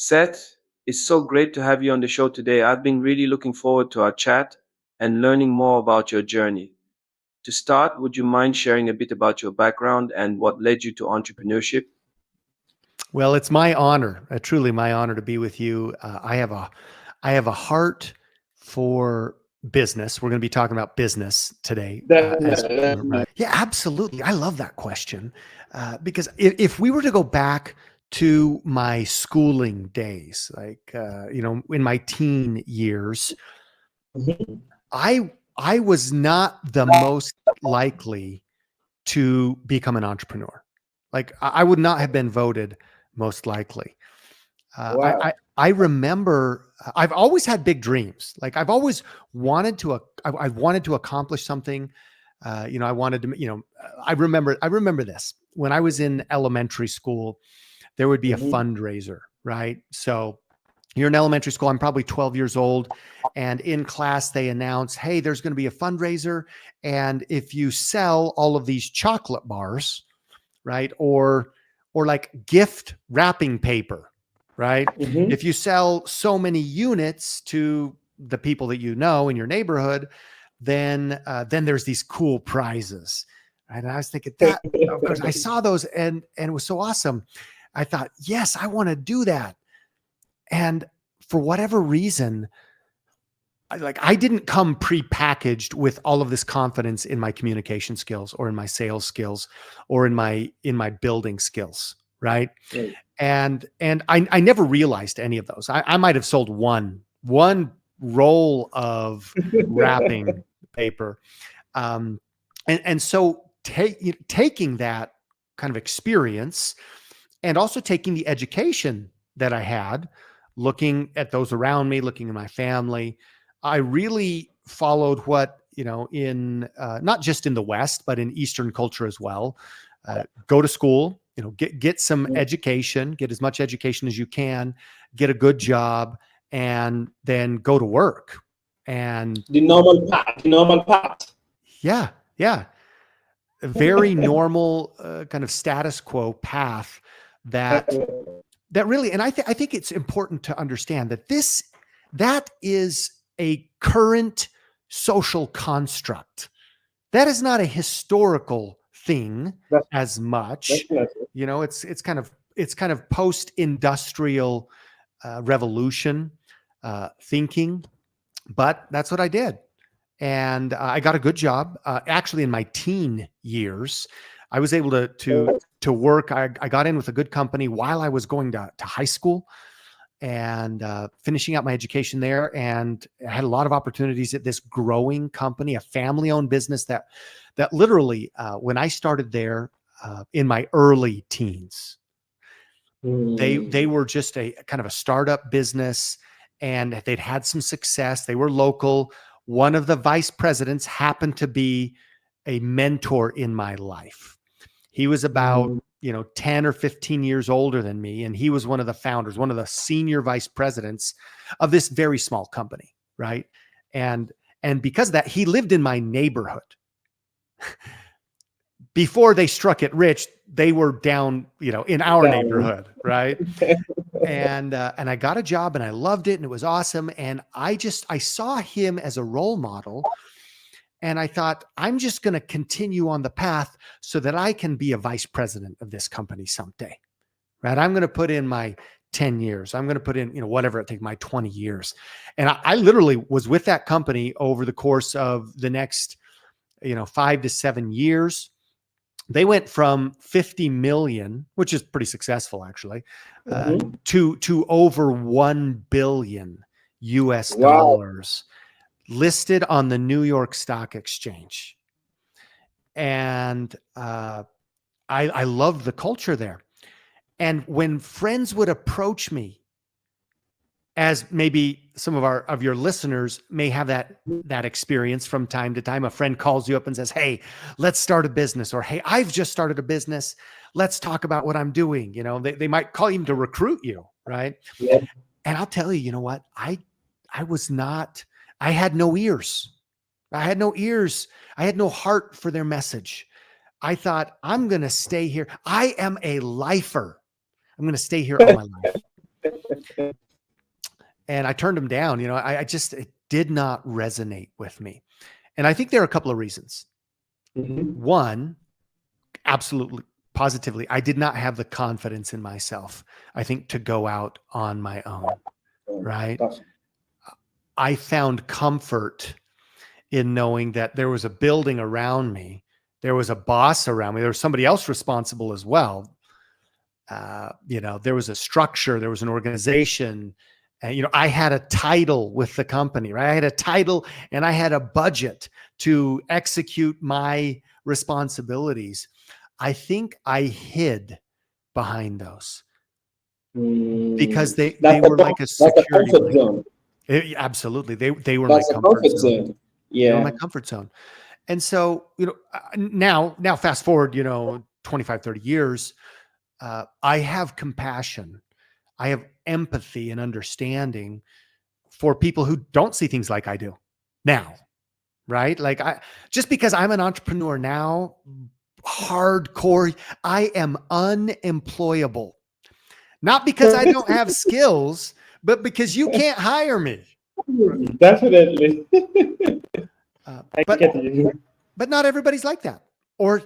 Seth, it's so great to have you on the show today. I've been really looking forward to our chat and learning more about your journey. To start, would you mind sharing a bit about your background and what led you to entrepreneurship? Well, it's my honor, truly my honor to be with you. I have a heart for business. We're going to be talking about business today. Yeah, absolutely. I love that question because if we were to go back to my schooling days, like in my teen years, I was not the most likely to become an entrepreneur. Like I would not have been voted most likely. I remember I've always had big dreams. Like I've always wanted to, I wanted to accomplish something. I wanted to, I remember this when I was in elementary school, there would be a fundraiser, right? So you're in elementary school. I'm probably 12 years old. And in class, they announce, hey, there's going to be a fundraiser. And if you sell all of these chocolate bars, right? Or like gift wrapping paper, right? If you sell so many units to the people that you know in your neighborhood, then there's these cool prizes. Right? And I was thinking that, of course, I saw those and it was so awesome. I thought, yes, I want to do that. And for whatever reason, I didn't come pre-packaged with all of this confidence in my communication skills or in my sales skills or in my building skills, right? Right. And I never realized any of those. I might have sold one roll of wrapping paper, and so taking that kind of experience and also taking the education that I had, looking at those around me, looking at my family, I really followed what, in not just in the West, but in Eastern culture as well. Go to school, get some education, get as much education as you can, get a good job, and then go to work. And The normal path. The normal path. yeah, a very normal kind of status quo path that really, and I think it's important to understand that that is a current social construct. That is not a historical thing as much. It's kind of post-industrial revolution thinking, but that's what I did. And I got a good job. Actually, in my teen years, I was able to work. I got in with a good company while I was going to high school and finishing up my education there. And I had a lot of opportunities at this growing company, a family-owned business that literally, when I started there in my early teens, they were just a kind of a startup business, and they'd had some success. They were local. One of the vice presidents happened to be a mentor in my life. He was about 10 or 15 years older than me. And he was one of the founders, one of the senior vice presidents of this very small company. Right. And because of that, he lived in my neighborhood. Before they struck it rich, they were down, in our neighborhood. Right. And I got a job and I loved it and it was awesome. And I saw him as a role model. And I thought, I'm just going to continue on the path so that I can be a vice president of this company someday, right? I'm going to put in my 10 years. I'm going to put in, whatever it takes, my 20 years. And I literally was with that company over the course of the next, 5 to 7 years. They went from 50 million, which is pretty successful actually, to over 1 billion US dollars. Listed on the New York Stock Exchange. And I loved the culture there. And when friends would approach me, as maybe some of your listeners may have that experience from time to time, a friend calls you up and says, hey, let's start a business, or hey, I've just started a business. Let's talk about what I'm doing. They might call you to recruit you, right? Yeah. And I'll tell you, what? I had no ears. I had no ears. I had no heart for their message. I thought, I'm going to stay here. I am a lifer. I'm going to stay here all my life. And I turned them down. It did not resonate with me. And I think there are a couple of reasons. One, absolutely, positively, I did not have the confidence in myself, I think, to go out on my own, right? I found comfort in knowing that there was a building around me, there was a boss around me, there was somebody else responsible as well. There was a structure, there was an organization, and I had a title with the company, right? I had a title and I had a budget to execute my responsibilities. I think I hid behind those because they were like a security comfort blanket. zone. Absolutely, they were That's my a comfort comfort zone. zone. They were Yeah. my comfort zone. And so, now fast forward, 25, 30 years, I have compassion. I have empathy and understanding for people who don't see things like I do now, right? Like just because I'm an entrepreneur now, hardcore, I am unemployable. Not because I don't have skills, but because you can't hire me. Definitely. I But get you. but not everybody's like that, or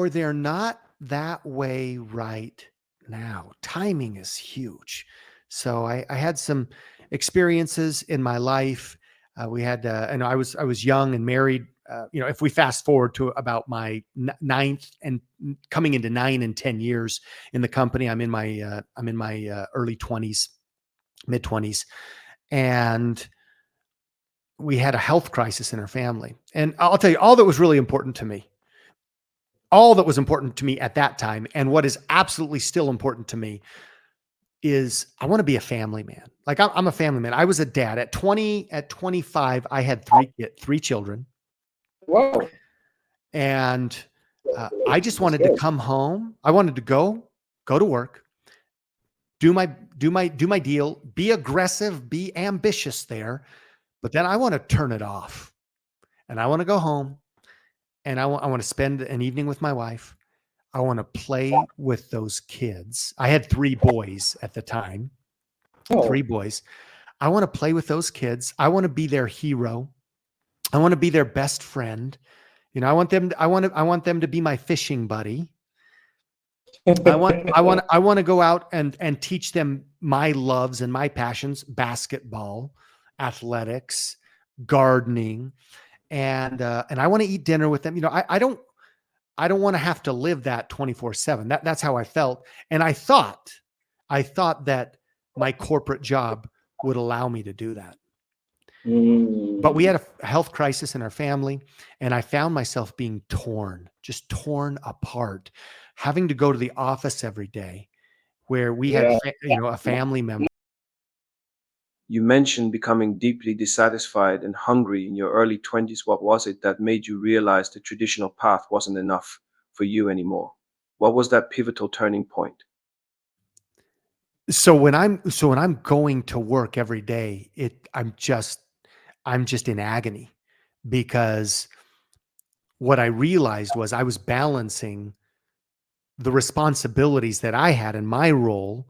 they're not that way right now. Timing is huge. So I had some experiences in my life. We had, and I was young and married. If we fast forward to about my ninth and coming into 9 and 10 years in the company, I'm in my early 20s, mid 20s, and we had a health crisis in our family. And I'll tell you, all that was really important to me, all that was important to me at that time, and what is absolutely still important to me, is I want to be a family man. Like I'm a family man. I was a dad at 25. I had three children, Wow. and I just wanted to come home. I wanted to go to work, do my deal, be aggressive, be ambitious there, but then I want to turn it off, and I want to go home, and I want to spend an evening with my wife. I want to play with those kids. I had 3 boys at the time. 3 boys. I want to play with those kids. I want to be their hero. I want to be their best friend. I want them to be my fishing buddy. I want to go out and teach them my loves and my passions: basketball, athletics, gardening, and I want to eat dinner with them. I don't want to have to live that 24/7. That's how I felt. And I thought that my corporate job would allow me to do that. But we had a health crisis in our family, and I found myself being just torn apart, having to go to the office every day where we had, a family member. You mentioned becoming deeply dissatisfied and hungry in your early 20s. What was it that made you realize the traditional path wasn't enough for you anymore? What was that pivotal turning point? So when I'm going to work every day, I'm just in agony, because what I realized was I was balancing the responsibilities that I had in my role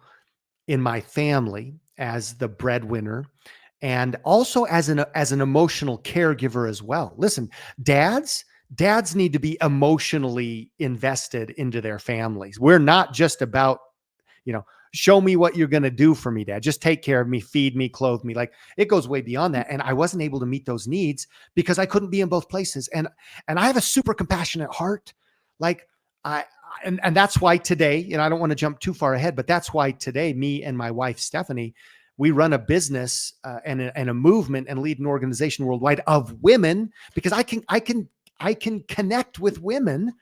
in my family as the breadwinner, and also as an emotional caregiver as well. Listen, dads need to be emotionally invested into their families. We're not just about, show me what you're going to do for me, dad. Just take care of me, feed me, clothe me. Like, it goes way beyond that. And I wasn't able to meet those needs because I couldn't be in both places. And I have a super compassionate heart. Like and that's why today, I don't want to jump too far ahead, but that's why today, me and my wife, Stephanie, we run a business and a movement and lead an organization worldwide of women, because I can connect with women.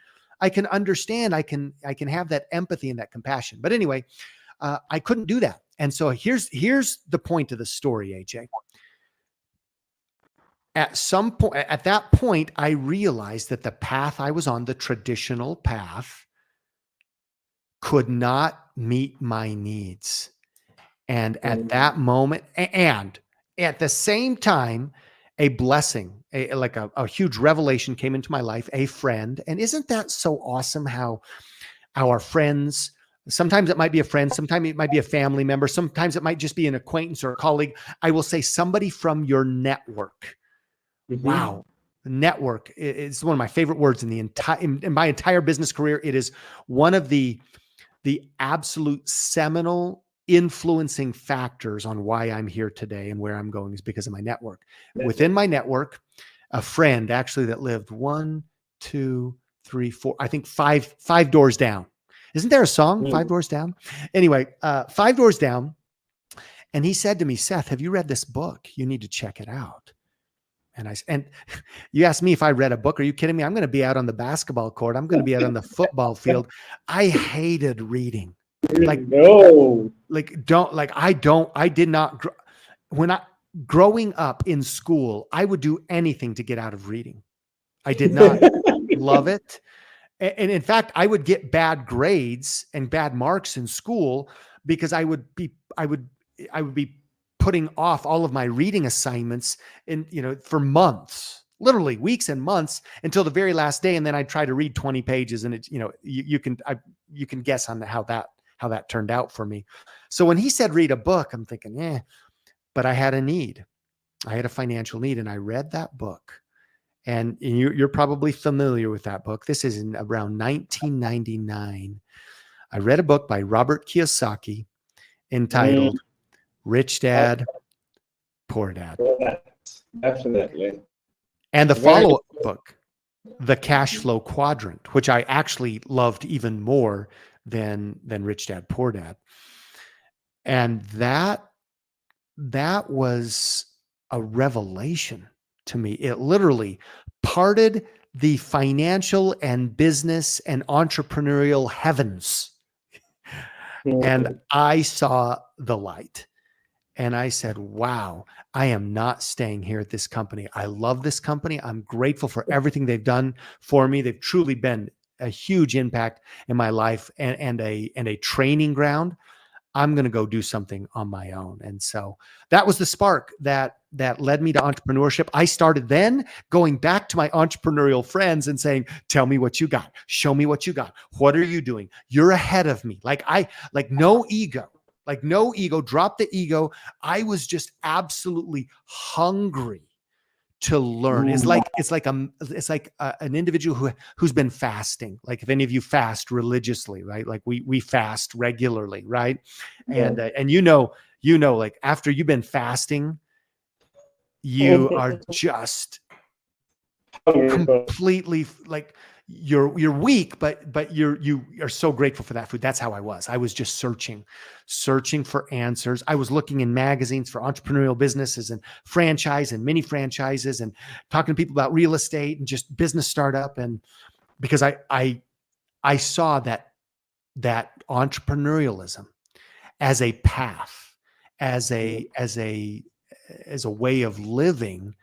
I can understand. I can have that empathy and that compassion. But anyway, I couldn't do that. And so here's the point of the story, AJ. At that point, I realized that the path I was on, the traditional path, could not meet my needs. And at that moment, and at the same time, a blessing, like a huge revelation came into my life, a friend. And isn't that so awesome how our friends Sometimes it might be a friend. Sometimes it might be a family member. Sometimes it might just be an acquaintance or a colleague. I will say somebody from your network. Wow. Network is one of my favorite words in my entire business career. It is one of the absolute seminal influencing factors on why I'm here today and where I'm going is because of my network. Within my network, a friend actually that lived 1, 2, 3, 4, I think five doors down. Isn't there a song, 5 Doors Down? Anyway, 5 doors down. And he said to me, Seth, have you read this book? You need to check it out. And you asked me if I read a book. Are you kidding me? I'm going to be out on the basketball court. I'm going to be out on the football field. I hated reading. I did not. Growing up in school, I would do anything to get out of reading. I did not love it. And in fact, I would get bad grades and bad marks in school because I would be putting off all of my reading assignments for months, literally weeks and months until the very last day. And then I'd try to read 20 pages and you can guess on how that turned out for me. So when he said, read a book, I'm thinking, but I had a need. I had a financial need and I read that book. And you're probably familiar with that book. This is in around 1999. I read a book by Robert Kiyosaki entitled Rich Dad, Poor Dad. Definitely. And the follow-up book, The Cash Flow Quadrant, which I actually loved even more than Rich Dad, Poor Dad. And that was a revelation to me. It literally parted the financial and business and entrepreneurial heavens. And I saw the light. And I said, wow, I am not staying here at this company. I love this company. I'm grateful for everything they've done for me. They've truly been a huge impact in my life and a training ground. I'm going to go do something on my own. And so that was the spark that led me to entrepreneurship. I started then going back to my entrepreneurial friends and saying, tell me what you got. Show me what you got. What are you doing? You're ahead of me. No ego. Drop the ego. I was just absolutely hungry to learn. It's like an individual who's been fasting. Like if any of you fast religiously, right? Like we fast regularly, right? And like after you've been fasting, you are just completely like you're weak, but you are so grateful for that food. That's how I was. I was just searching for answers. I was looking in magazines for entrepreneurial businesses and franchise and mini franchises and talking to people about real estate and just business startup. And because I saw that entrepreneurialism as a path, as a way of living,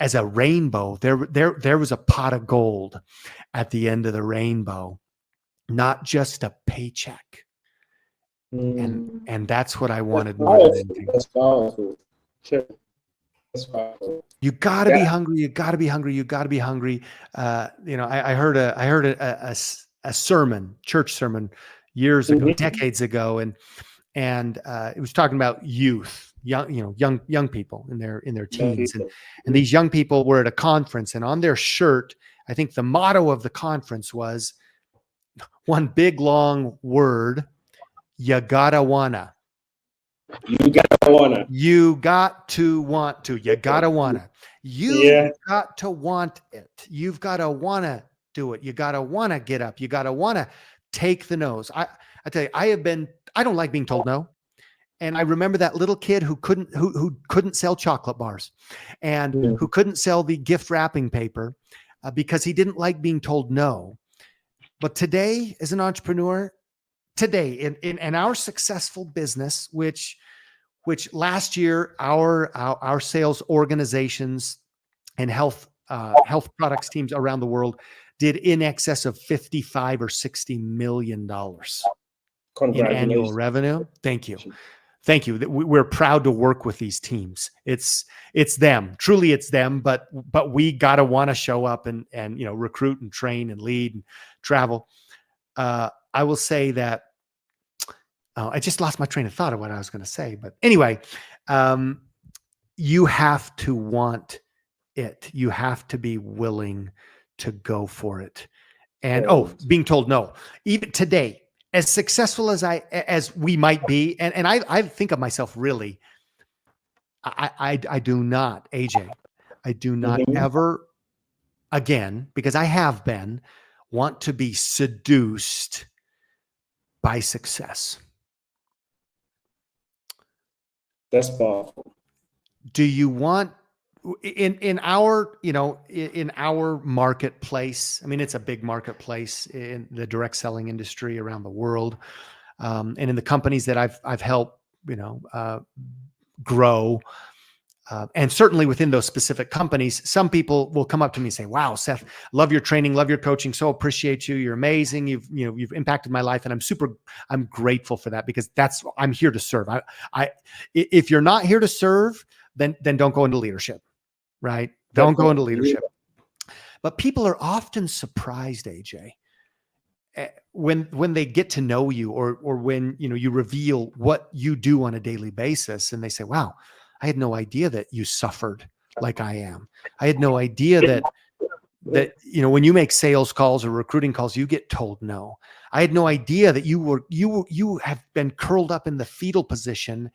as a rainbow. There was a pot of gold at the end of the rainbow, not just a paycheck. And that's what I wanted more than anything. That's powerful. Sure. That's powerful. You gotta be hungry. You gotta be hungry. You gotta be hungry. I heard a sermon, church sermon, years ago, decades ago, and it was talking about youth, young people in their teens, and these young people were at a conference, and on their shirt, I think the motto of the conference was one big long word: you gotta wanna. You gotta wanna. You got to want to. You gotta wanna. You got to want it. You've got to wanna do it. You gotta wanna get up. You gotta wanna take the no's. I tell you, I don't like being told no. And I remember that little kid who couldn't sell chocolate bars and who couldn't sell the gift wrapping paper because he didn't like being told no. But today, as an entrepreneur, in our successful business, which last year our sales organizations and health products teams around the world did in excess of $55 or $60 million in annual revenue. Thank you. We're proud to work with these teams. It's them, truly it's them, but we got to want to show up and recruit and train and lead and travel. I will say that I just lost my train of thought of what I was going to say. But anyway, um, you have to want it. You have to be willing to go for it. And Right. being told no, even today, as successful as we might be, and I think of myself really, I do not, AJ, I do not Mm-hmm. ever again, because I have been, want to be seduced by success. That's powerful. Do you want in our, in our marketplace? I mean, it's a big marketplace in the direct selling industry around the world, and in the companies that I've helped, grow. And certainly within those specific companies, some people will come up to me and say, "Wow, Seth, love your training, love your coaching, so appreciate you. You're amazing. You've impacted my life, and I'm grateful for that, because I'm here to serve. If you're not here to serve, then don't go into leadership, right? Don't go into Definitely. leadership." But people are often surprised, AJ, when they get to know you, or when you reveal what you do on a daily basis, and they say, "Wow, I had no idea that you suffered like I am. I had no idea that when you make sales calls or recruiting calls, you get told no. I had no idea that you have been curled up in the fetal position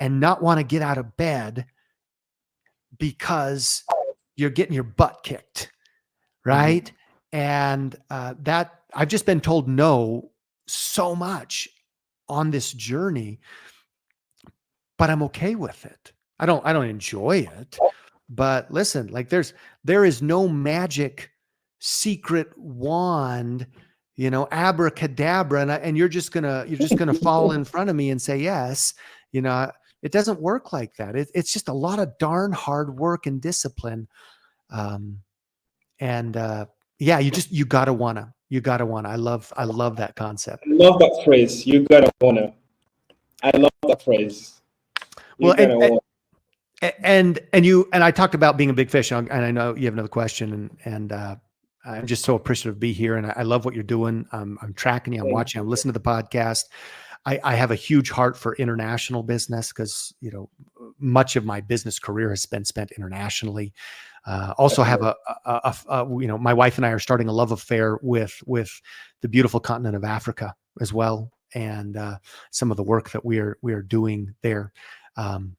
and not want to get out of bed because you're getting your butt kicked." Mhm. Right. And that I've just been told no so much on this journey, but I'm okay with it. I don't enjoy it, but listen, like there is no magic secret wand, abracadabra, and you're just gonna fall in front of me and say yes. You know, it doesn't work like that. It's just a lot of darn hard work and discipline. Um, and yeah, you gotta wanna. I love that concept. I love that phrase. You gotta wanna. I love that phrase. You Well, gotta wanna. and I talked about being a big fish, and I know you have another question, and I'm just so appreciative to be here, and I love what you're doing. I'm tracking you, I'm Thank watching, I'm you. listening to the podcast. I have a huge heart for international business, because much of my business career has been spent internationally. Also have Definitely. my wife and I are starting a love affair with the beautiful continent of Africa as well, and some of the work that we are doing there. Um,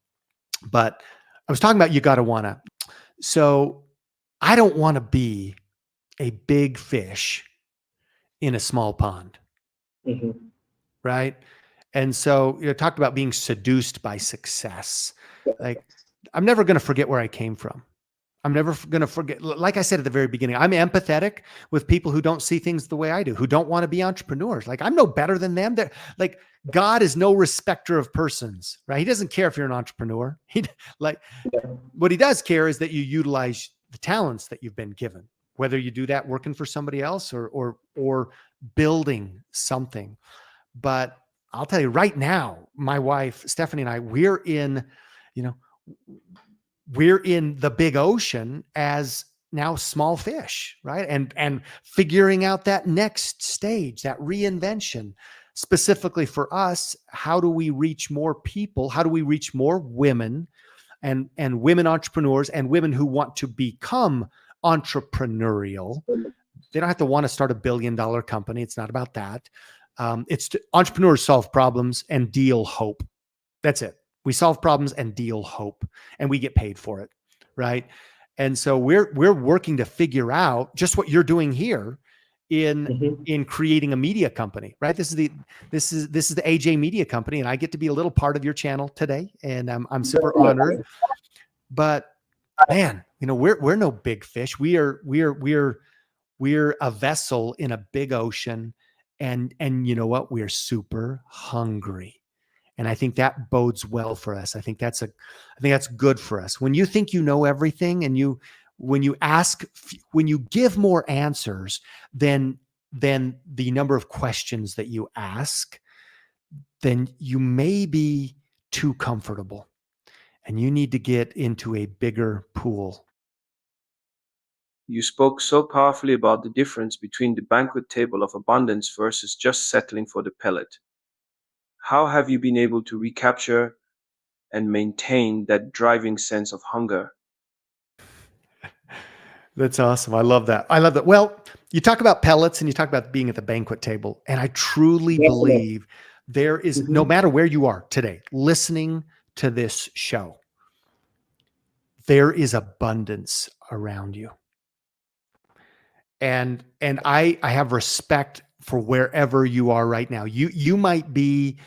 but I was talking about you got to wanna. So I don't want to be a big fish in a small pond, Mm-hmm. right? And so you talked about being seduced by success. Like, I'm never going to forget where I came from. I'm never going to forget. Like I said at the very beginning, I'm empathetic with people who don't see things the way I do, who don't want to be entrepreneurs. Like, I'm no better than them. They're like, God is no respecter of persons, right? He doesn't care if you're an entrepreneur. Like, what he does care is that you utilize the talents that you've been given, whether you do that working for somebody else or building something. But I'll tell you right now, my wife Stephanie and I, you know, we're in the big ocean as now small fish, right? And figuring out that next stage, that reinvention. Specifically for us, how do we reach more people? How do we reach more women and women entrepreneurs and women who want to become entrepreneurial? They don't have to want to start $1 billion company. It's not about that. Entrepreneurs solve problems and deal hope. That's it. We solve problems and deal hope, and we get paid for it, right? And so we're working to figure out just what you're doing here in Mm-hmm. in creating a media company, right? This is the AJ Media Company, and I get to be a little part of your channel today, and I'm super honored. Definitely. But man, we're no big fish. We're a vessel in a big ocean, and you know what? We're super hungry. And I think that bodes well for us. I think that's good for us. When you think you know everything, and when you give more answers than the number of questions that you ask, then you may be too comfortable, and you need to get into a bigger pool. You spoke so powerfully about the difference between the banquet table of abundance versus just settling for the pellet. How have you been able to recapture and maintain that driving sense of hunger? That's awesome. I love that. I love that. Well, you talk about pellets and you talk about being at the banquet table. And I truly Definitely. believe there is, no Mm-hmm. matter where you are today, listening to this show, there is abundance around you. And I have respect for wherever you are right now. You might be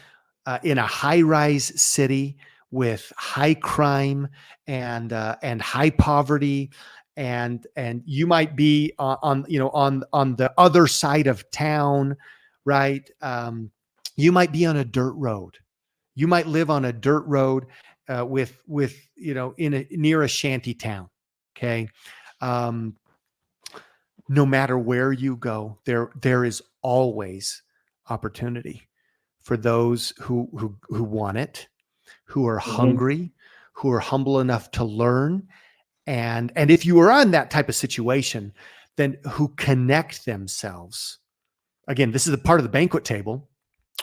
in a high-rise city with high crime and high poverty, and you might be on the other side of town, right? You might be on a dirt road. You might live on a dirt road with near a shanty town. Okay. Um, no matter where you go, there is always opportunity for those who want it, who are Mm-hmm. hungry, who are humble enough to learn, and if you are on that type of situation, then who connect themselves. Again, this is a part of the banquet table,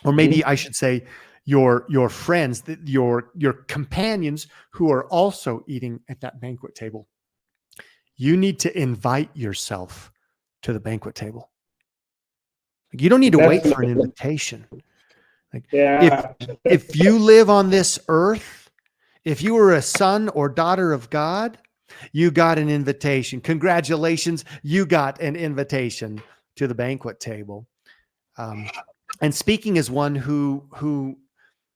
or maybe I should say your friends, your companions who are also eating at that banquet table. You need to invite yourself to the banquet table. You don't need to wait for an Definitely. invitation. Like if Yeah. if you live on this earth, if you were a son or daughter of God, you got an invitation. Congratulations, you got an invitation to the banquet table. Um, and speaking as one who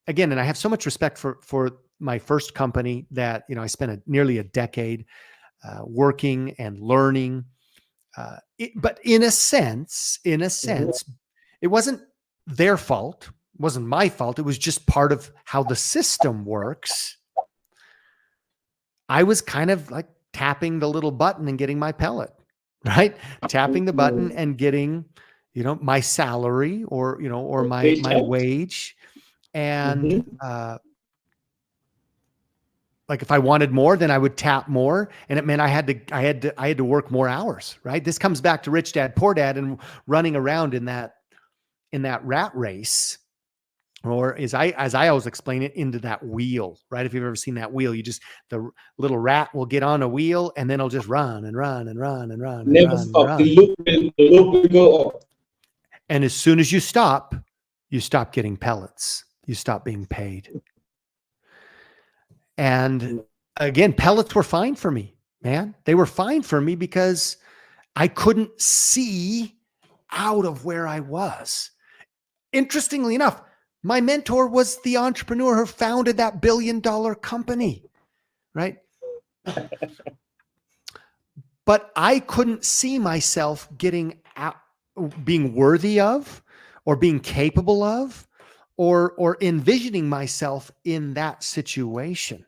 again, and I have so much respect for my first company that I spent nearly a decade working and learning. But in a Mhm. sense, it wasn't their fault. It wasn't my fault. It was just part of how the system works. I was kind of like tapping the little button and getting my pellet, right? Tapping the button Mhm. and getting, my salary or my Paycheck. wage. And Mm-hmm. like if I wanted more, then I would tap more, and it meant I had to work more hours, right? This comes back to Rich Dad Poor Dad and running around in that rat race, or as I always explain it, into that wheel, right? If you've ever seen that wheel, the little rat will get on a wheel and then it'll just run and run and run and run and Never run and stop. The run. loop will go up. And as soon as you stop getting pellets. You stop being paid. And again, pellets were fine for me, man. They were fine for me because I couldn't see out of where I was. Interestingly enough, my mentor was the entrepreneur who founded that billion-dollar company, right? But I couldn't see myself getting out, being worthy of, or being capable of, or envisioning myself in that situation.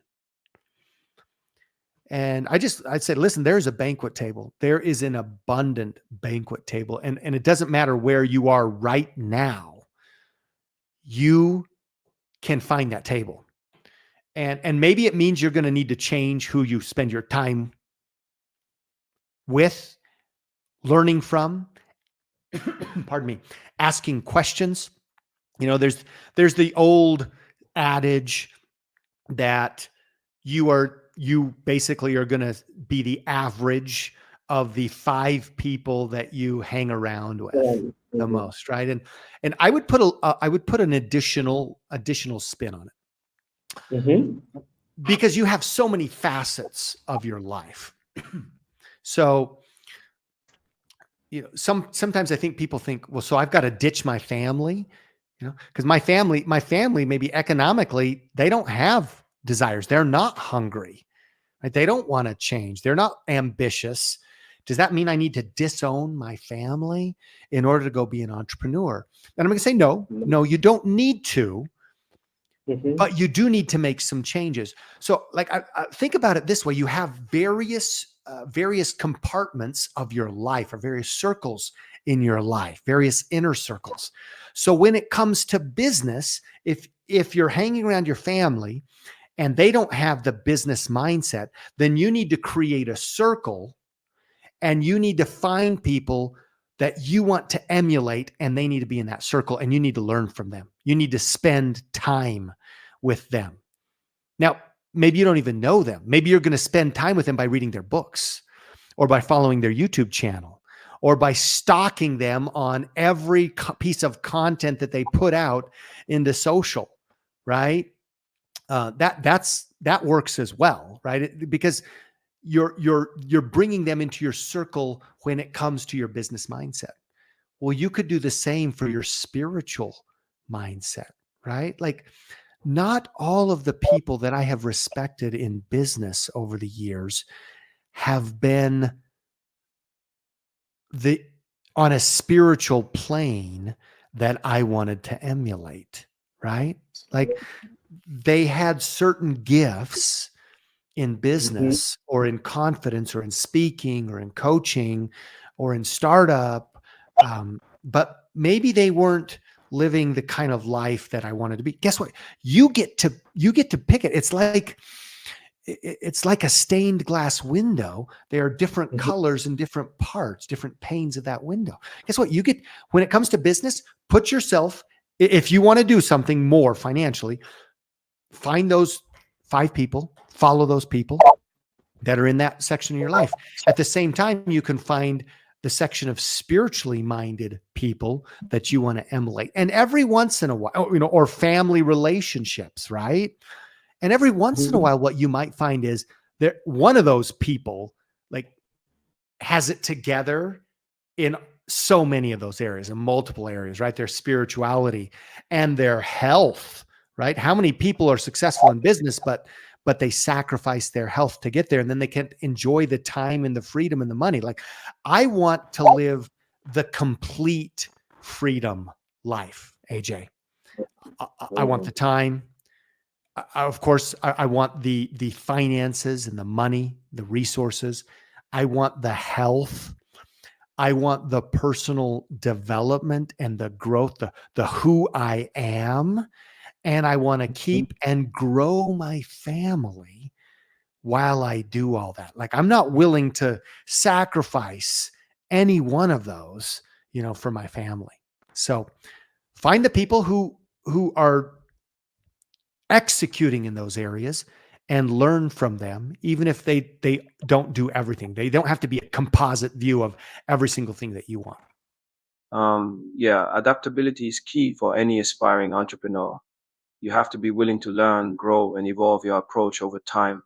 And I'd say, listen, there's a banquet table. There is an abundant banquet table. And it doesn't matter where you are right now. You can find that table. And maybe it means you're going to need to change who you spend your time with, learning from, pardon me, asking questions. There's the old adage that you basically are going to be the average of the 5 people that you hang around with the Mm-hmm. most, right? And I would put an additional spin on it, Mm-hmm. because you have so many facets of your life. So, sometimes I think people think, well, so I've got to ditch my family, because my family, maybe economically, they don't have desires. They're not hungry, right? They don't want to change. They're not ambitious. Does that mean I need to disown my family in order to go be an entrepreneur? And I'm going to say, no, you don't need to, Mm-hmm. but you do need to make some changes. So, like, I think about it this way: you have various compartments of your life, or various circles in your life, various inner circles. So, when it comes to business, if you're hanging around your family and they don't have the business mindset, then you need to create a circle, and you need to find people that you want to emulate, and they need to be in that circle, and you need to learn from them. You need to spend time with them. Now, maybe you don't even know them. Maybe you're going to spend time with them by reading their books or by following their YouTube channel or by stalking them on every piece of content that they put out into social, right? That works as well, right? Because you're bringing them into your circle when it comes to your business mindset. Well, you could do the same for your spiritual mindset, right? Like, not all of the people that I have respected in business over the years have been the on a spiritual plane that I wanted to emulate, right? Like, they had certain gifts in Mhm. business or in confidence or in speaking or in coaching or in startup. But maybe they weren't living the kind of life that I wanted to be. Guess what? You get to pick it. It's like a stained glass window. There are different Mhm. colors and different parts, different panes of that window. Guess what? You get, when it comes to business, put yourself, if you want to do something more financially, find those 5 people, follow those people that are in that section of your life. At the same time, you can find the section of spiritually minded people that you want to emulate. And every once in a while, or family relationships, right? And every once in a Mhm. while, what you might find is that one of those people like has it together in so many of those areas, in multiple areas, right? Their spirituality and their health, right? How many people are successful in business, but they sacrifice their health to get there, and then they can't enjoy the time and the freedom and the money. Like, I want to live the complete freedom life, AJ. I want the time. Of course, I want the finances and the money, the resources. I want the health. I want the personal development and the growth, the who I am. And I want to keep and grow my family while I do all that. Like, I'm not willing to sacrifice any one of those, for my family. So find the people who are executing in those areas and learn from them, even if they don't do everything. They don't have to be a composite view of every single thing that you want. Yeah, adaptability is key for any aspiring entrepreneur. You have to be willing to learn, grow, and evolve your approach over time.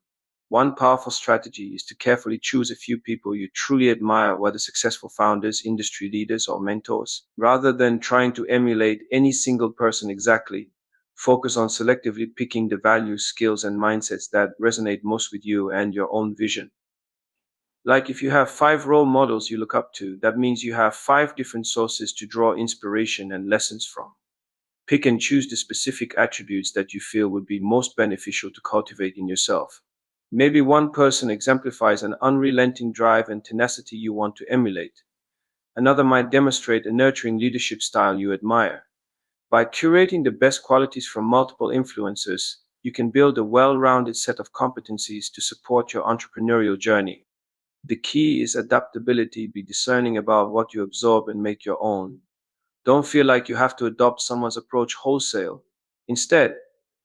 One powerful strategy is to carefully choose a few people you truly admire, whether successful founders, industry leaders, or mentors. Rather than trying to emulate any single person exactly, focus on selectively picking the values, skills, and mindsets that resonate most with you and your own vision. Like if you have 5 role models you look up to, that means you have 5 different sources to draw inspiration and lessons from. Pick and choose the specific attributes that you feel would be most beneficial to cultivate in yourself. Maybe one person exemplifies an unrelenting drive and tenacity you want to emulate. Another might demonstrate a nurturing leadership style you admire. By curating the best qualities from multiple influencers, you can build a well rounded set of competencies to support your entrepreneurial journey. The key is adaptability. Be discerning about what you absorb and make your own. Don't feel like you have to adopt someone's approach wholesale. Instead,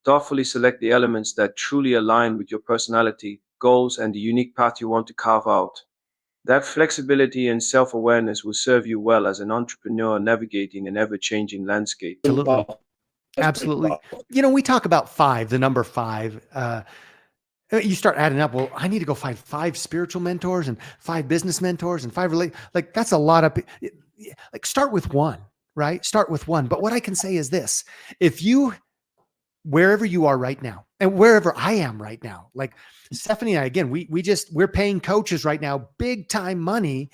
thoughtfully select the elements that truly align with your personality, goals, and the unique path you want to carve out. That flexibility and self awareness will serve you well as an entrepreneur navigating an ever changing landscape. Absolutely. Wow. That's pretty Absolutely. powerful. We talk about five, the number five. You start adding up. Well, I need to go find 5 spiritual mentors and 5 business mentors and like, that's a lot of, like, start with one, right? Start with one. But what I can say is this: if you, wherever you are right now and wherever I am right now, like Stephanie and I, again, we're paying coaches right now, big time money,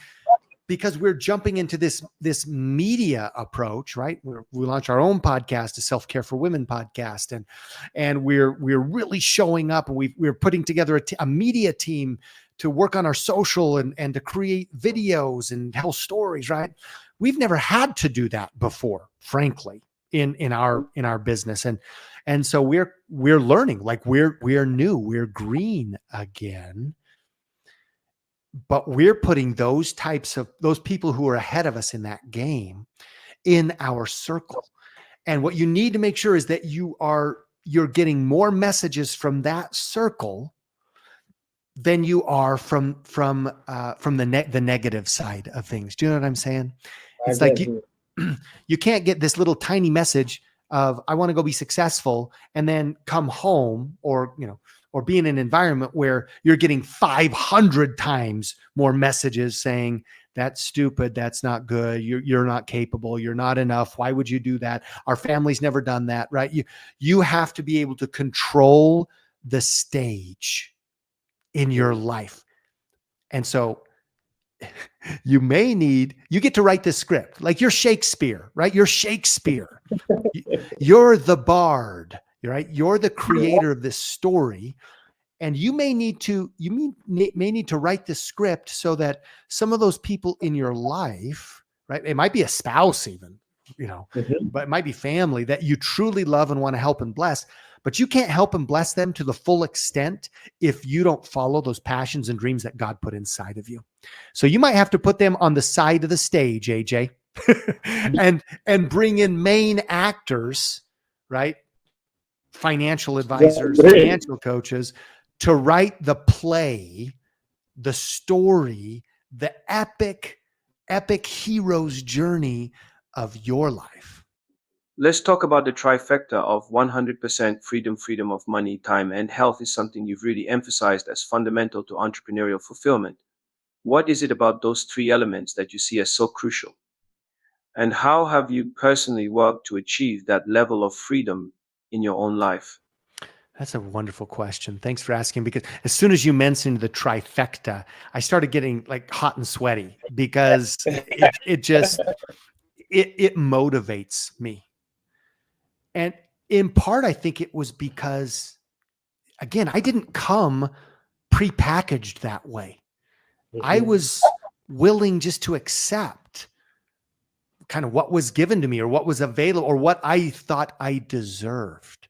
because we're jumping into this media approach, right? We launch our own podcast, a Self-Care for Women podcast, and we're really showing up, and we're putting together a media team to work on our social and to create videos and tell stories, right? We've never had to do that before, frankly, in our business, and so we're learning, like we're new, we're green again, but we're putting those people who are ahead of us in that game in our circle. And what you need to make sure is that you're getting more messages from that circle than you are from the negative side of things. Do you know what I'm saying? I It's like get you. you can't get this little tiny message of I want to go be successful and then come home or be in an environment where you're getting 500 times more messages saying that's stupid, that's not good, you're not capable, you're not enough, why would you do that, our family's never done that, right? You have to be able to control the stage in your life. And so you get to write this script like you're Shakespeare, right? You're Shakespeare. You're the bard, right? You're the creator of this story. And you may need to write this script so that some of those people in your life, right? It might be a spouse even, Mhm. but it might be family that you truly love and want to help and bless, but you can't help and bless them to the full extent if you don't follow those passions and dreams that God put inside of you. So you might have to put them on the side of the stage, AJ, and bring in main actors, right? Financial advisors, Great. financial coaches to write the play, the story, the epic hero's journey of your life. Let's talk about the trifecta of 100% freedom, freedom of money, time, and health is something you've really emphasized as fundamental to entrepreneurial fulfillment. What is it about those three elements that you see as so crucial? And how have you personally worked to achieve that level of freedom in your own life? That's a wonderful question. Thanks for asking, because as soon as you mentioned the trifecta, I started getting like hot and sweaty because it motivates me. And in part, I think it was because, again, I didn't come prepackaged that way. I Mhm. was willing just to accept kind of what was given to me or what was available or what I thought I deserved.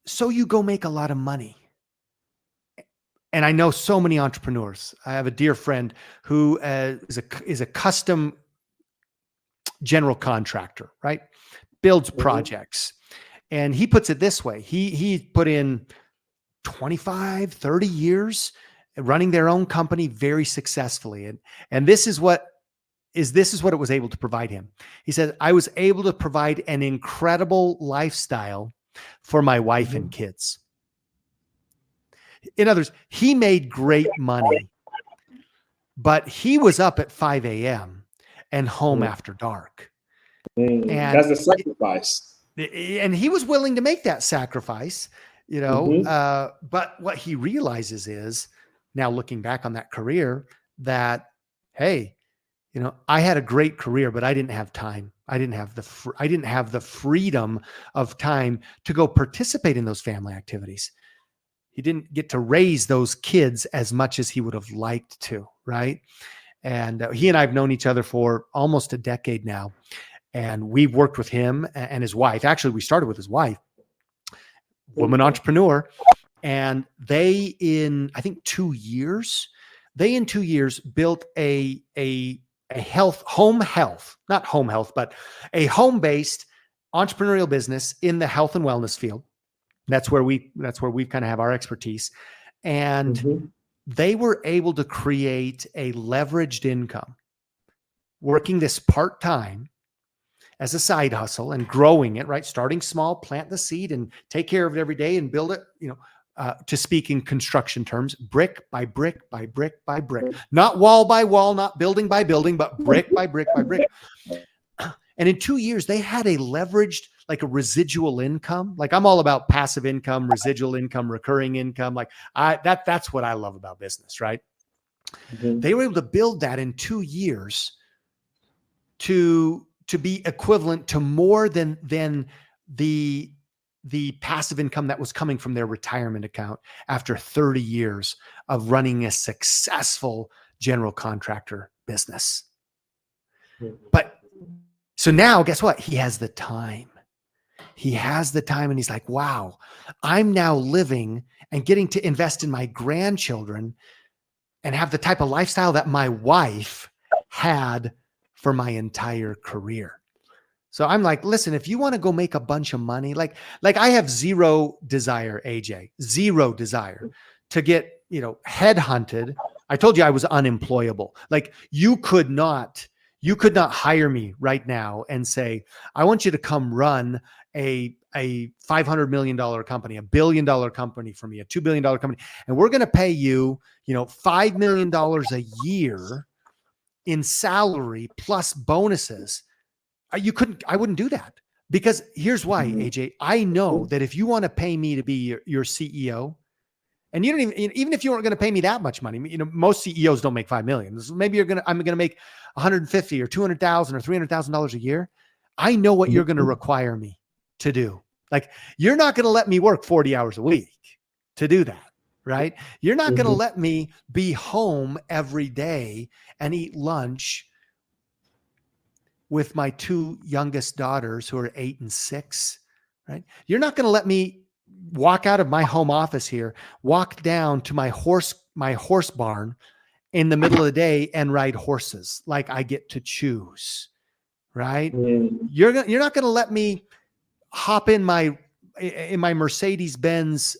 So you go make a lot of money. And I know so many entrepreneurs. I have a dear friend who is a custom general contractor, right? Builds Mhm. projects. And he puts it this way. He put in 25, 30 years running their own company very successfully. And this is what it was able to provide him. He said, I was able to provide an incredible lifestyle for my wife and Mhm. kids. In other words, he made great money, but he was up at 5 a.m. and home Mm. after dark. That's And the sacrifice. he was willing to make that sacrifice, Mhm. but what he realizes is now looking back on that career that, hey, I had a great career, but I didn't have time. I didn't have the freedom of time to go participate in those family activities. He didn't get to raise those kids as much as he would have liked to, right? And he and I have known each other for almost a decade now. And we've worked with him and his wife. Actually, we started with his wife, woman entrepreneur. And I think 2 years, built a home health, not home health, but a home-based entrepreneurial business in the health and wellness field. That's where we kind of have our expertise. And Mhm. they were able to create a leveraged income, working this part-time as a side hustle and growing it, right? Starting small, plant the seed and take care of it every day and build it, to speak in construction terms, brick by brick by brick by brick, not wall by wall, not building by building, but brick by brick by brick. And in 2 years, they had a leveraged, like a residual income. Like I'm all about passive income, residual income, recurring income. Like that's what I love about business, right? Mhm. They were able to build that in 2 years to be equivalent to more than the passive income that was coming from their retirement account after 30 years of running a successful general contractor business. But so now guess what? He has the time. He has the time and he's like, wow, I'm now living and getting to invest in my grandchildren and have the type of lifestyle that my wife had for my entire career. So I'm like, listen, if you want to go make a bunch of money, like I have zero desire, AJ, zero desire to get, headhunted. I told you I was unemployable. Like you could not hire me right now and say, I want you to come run a $500 million company, a $1 billion company for me, a $2 billion company. And we're going to pay you, $5 million a year in salary plus bonuses. I wouldn't do that, because here's why, AJ. I know that if you want to pay me to be your CEO, and you don't even if you weren't going to pay me that much money, most CEOs don't make 5 million. So maybe I'm going to make 150 or 200,000 or $300,000 a year. I know what you're going to require me to do. Like, you're not going to let me work 40 hours a week to do that, right? You're not going to let me be home every day and eat lunch with my two youngest daughters who are 8 and 6, right? You're not going to let me walk out of my home office here, walk down to my horse barn in the middle of the day and ride horses like I get to choose, right? You're not going to let me hop in my Mercedes-Benz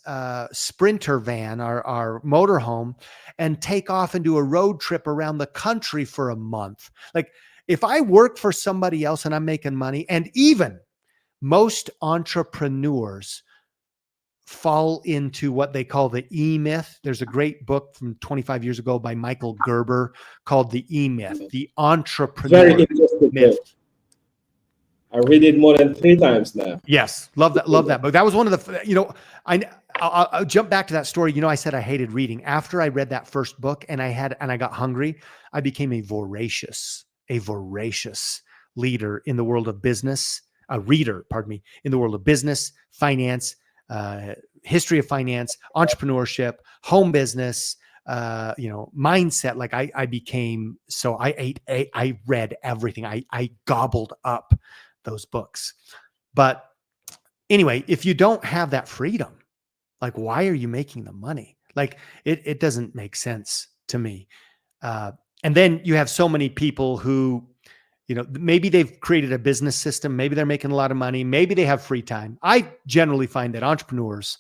Sprinter van, our motorhome, and take off and do a road trip around the country for a month. Like, if I work for somebody else and I'm making money, and even most entrepreneurs fall into what they call the E-myth. There's a great book from 25 years ago by Michael Gerber called the E-myth, the entrepreneur Very interesting myth. book. I read it more than 3 times now. Yes. Love that book. That was one of the, I'll jump back to that story. I said I hated reading. After I read that first book and I got hungry, I became a voracious leader in the world of business, a reader, in the world of business, finance, history of finance, entrepreneurship, home business, mindset. Like I became, so I read everything. I gobbled up those books. But anyway, if you don't have that freedom, like, why are you making the money? Like, it doesn't make sense to me. And then you have so many people who, maybe they've created a business system. Maybe they're making a lot of money. Maybe they have free time. I generally find that entrepreneurs,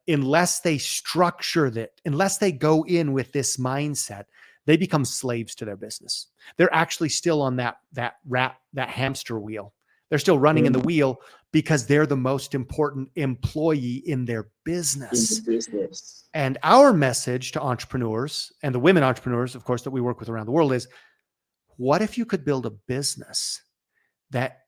unless they structure that, unless they go in with this mindset, they become slaves to their business. They're actually still on that hamster wheel. They're still running in the wheel because they're the most important employee in their business. And our message to entrepreneurs, and the women entrepreneurs, of course, that we work with around the world, is, what if you could build a business that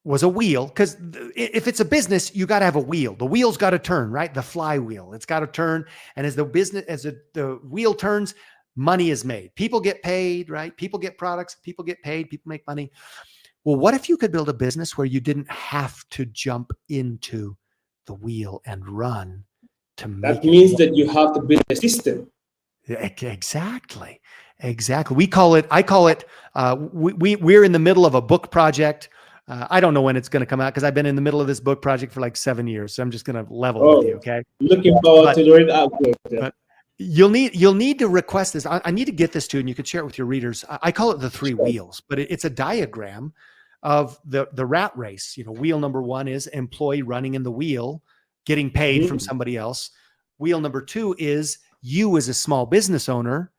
was a wheel? Because if it's a business, you got to have a wheel. The wheel's got to turn, right? The flywheel. It's got to turn. And as the wheel turns, money is made. People get paid, right? People get products. People get paid. People make money. Well, what if you could build a business where you didn't have to jump into the wheel and run to make That means that you have to build a system. Exactly. I call it, we're in the middle of a book project. I don't know when it's going to come out, because I've been in the middle of this book project for like 7 years. So I'm just going to level with you. Okay. Looking forward to read out. But you'll need to request this. I need to get this to you, and you could share it with your readers. I call it the 3 wheels, but it's a diagram of the rat race. Wheel number 1 is employee running in the wheel, getting paid from somebody else. Wheel number 2 is you as a small business owner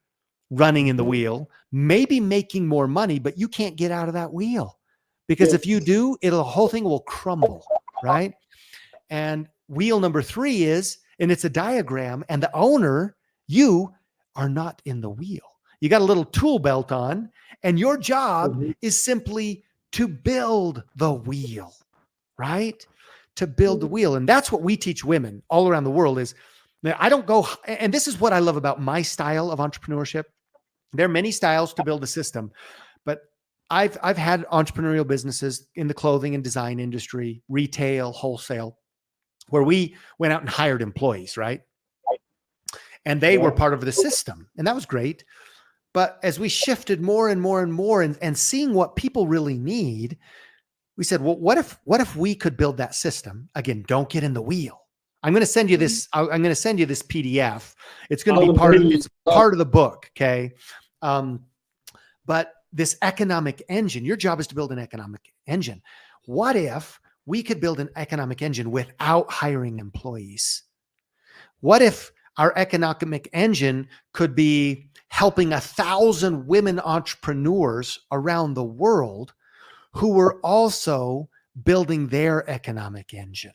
running in the wheel, maybe making more money, but you can't get out of that wheel, because if you do, the whole thing will crumble, right? And wheel number 3 is, and it's a diagram, and the owner, you are not in the wheel. You got a little tool belt on, and your job is simply to build the wheel, right? To build the wheel. And that's what we teach women all around the world is, I don't go, and this is what I love about my style of entrepreneurship. There are many styles to build a system, but I've had entrepreneurial businesses in the clothing and design industry, retail, wholesale, where we went out and hired employees, right? And they were part of the system, and that was great. But as we shifted more and more and more and seeing what people really need, we said, well, what if we could build that system? Again, don't get in the wheel. I'm going to send you this. I'm going to send you this PDF. It's going to be part of the book. Okay. But this economic engine. Your job is to build an economic engine. What if we could build an economic engine without hiring employees? What if our economic engine could be helping 1,000 women entrepreneurs around the world who were also building their economic engine,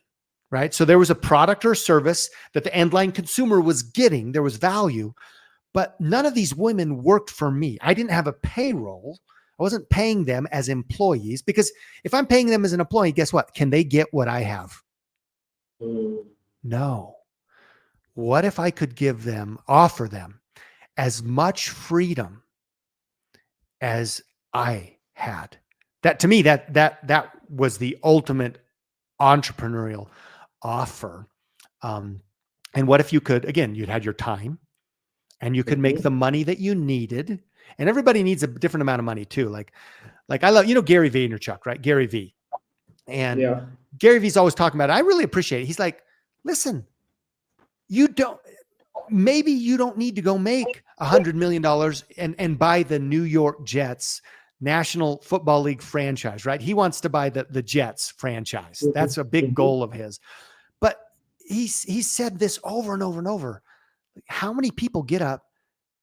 right? So there was a product or service that the end line consumer was getting. There was value, but none of these women worked for me. I didn't have a payroll. I wasn't paying them as employees, because if I'm paying them as an employee, guess what? Can they get what I have? No. What if I could offer them as much freedom as I had? That, to me, that was the ultimate entrepreneurial offer. And what if you could, again, you'd had your time and you could make the money that you needed. And everybody needs a different amount of money too. Like I love, Gary Vaynerchuk, right? Gary V. And Gary V's always talking about it. I really appreciate it. He's like, listen, maybe you don't need to go make $100 million and buy the New York Jets National Football League franchise, right? He wants to buy the Jets franchise. That's a big goal of his. But he said this over and over and over. How many people get up,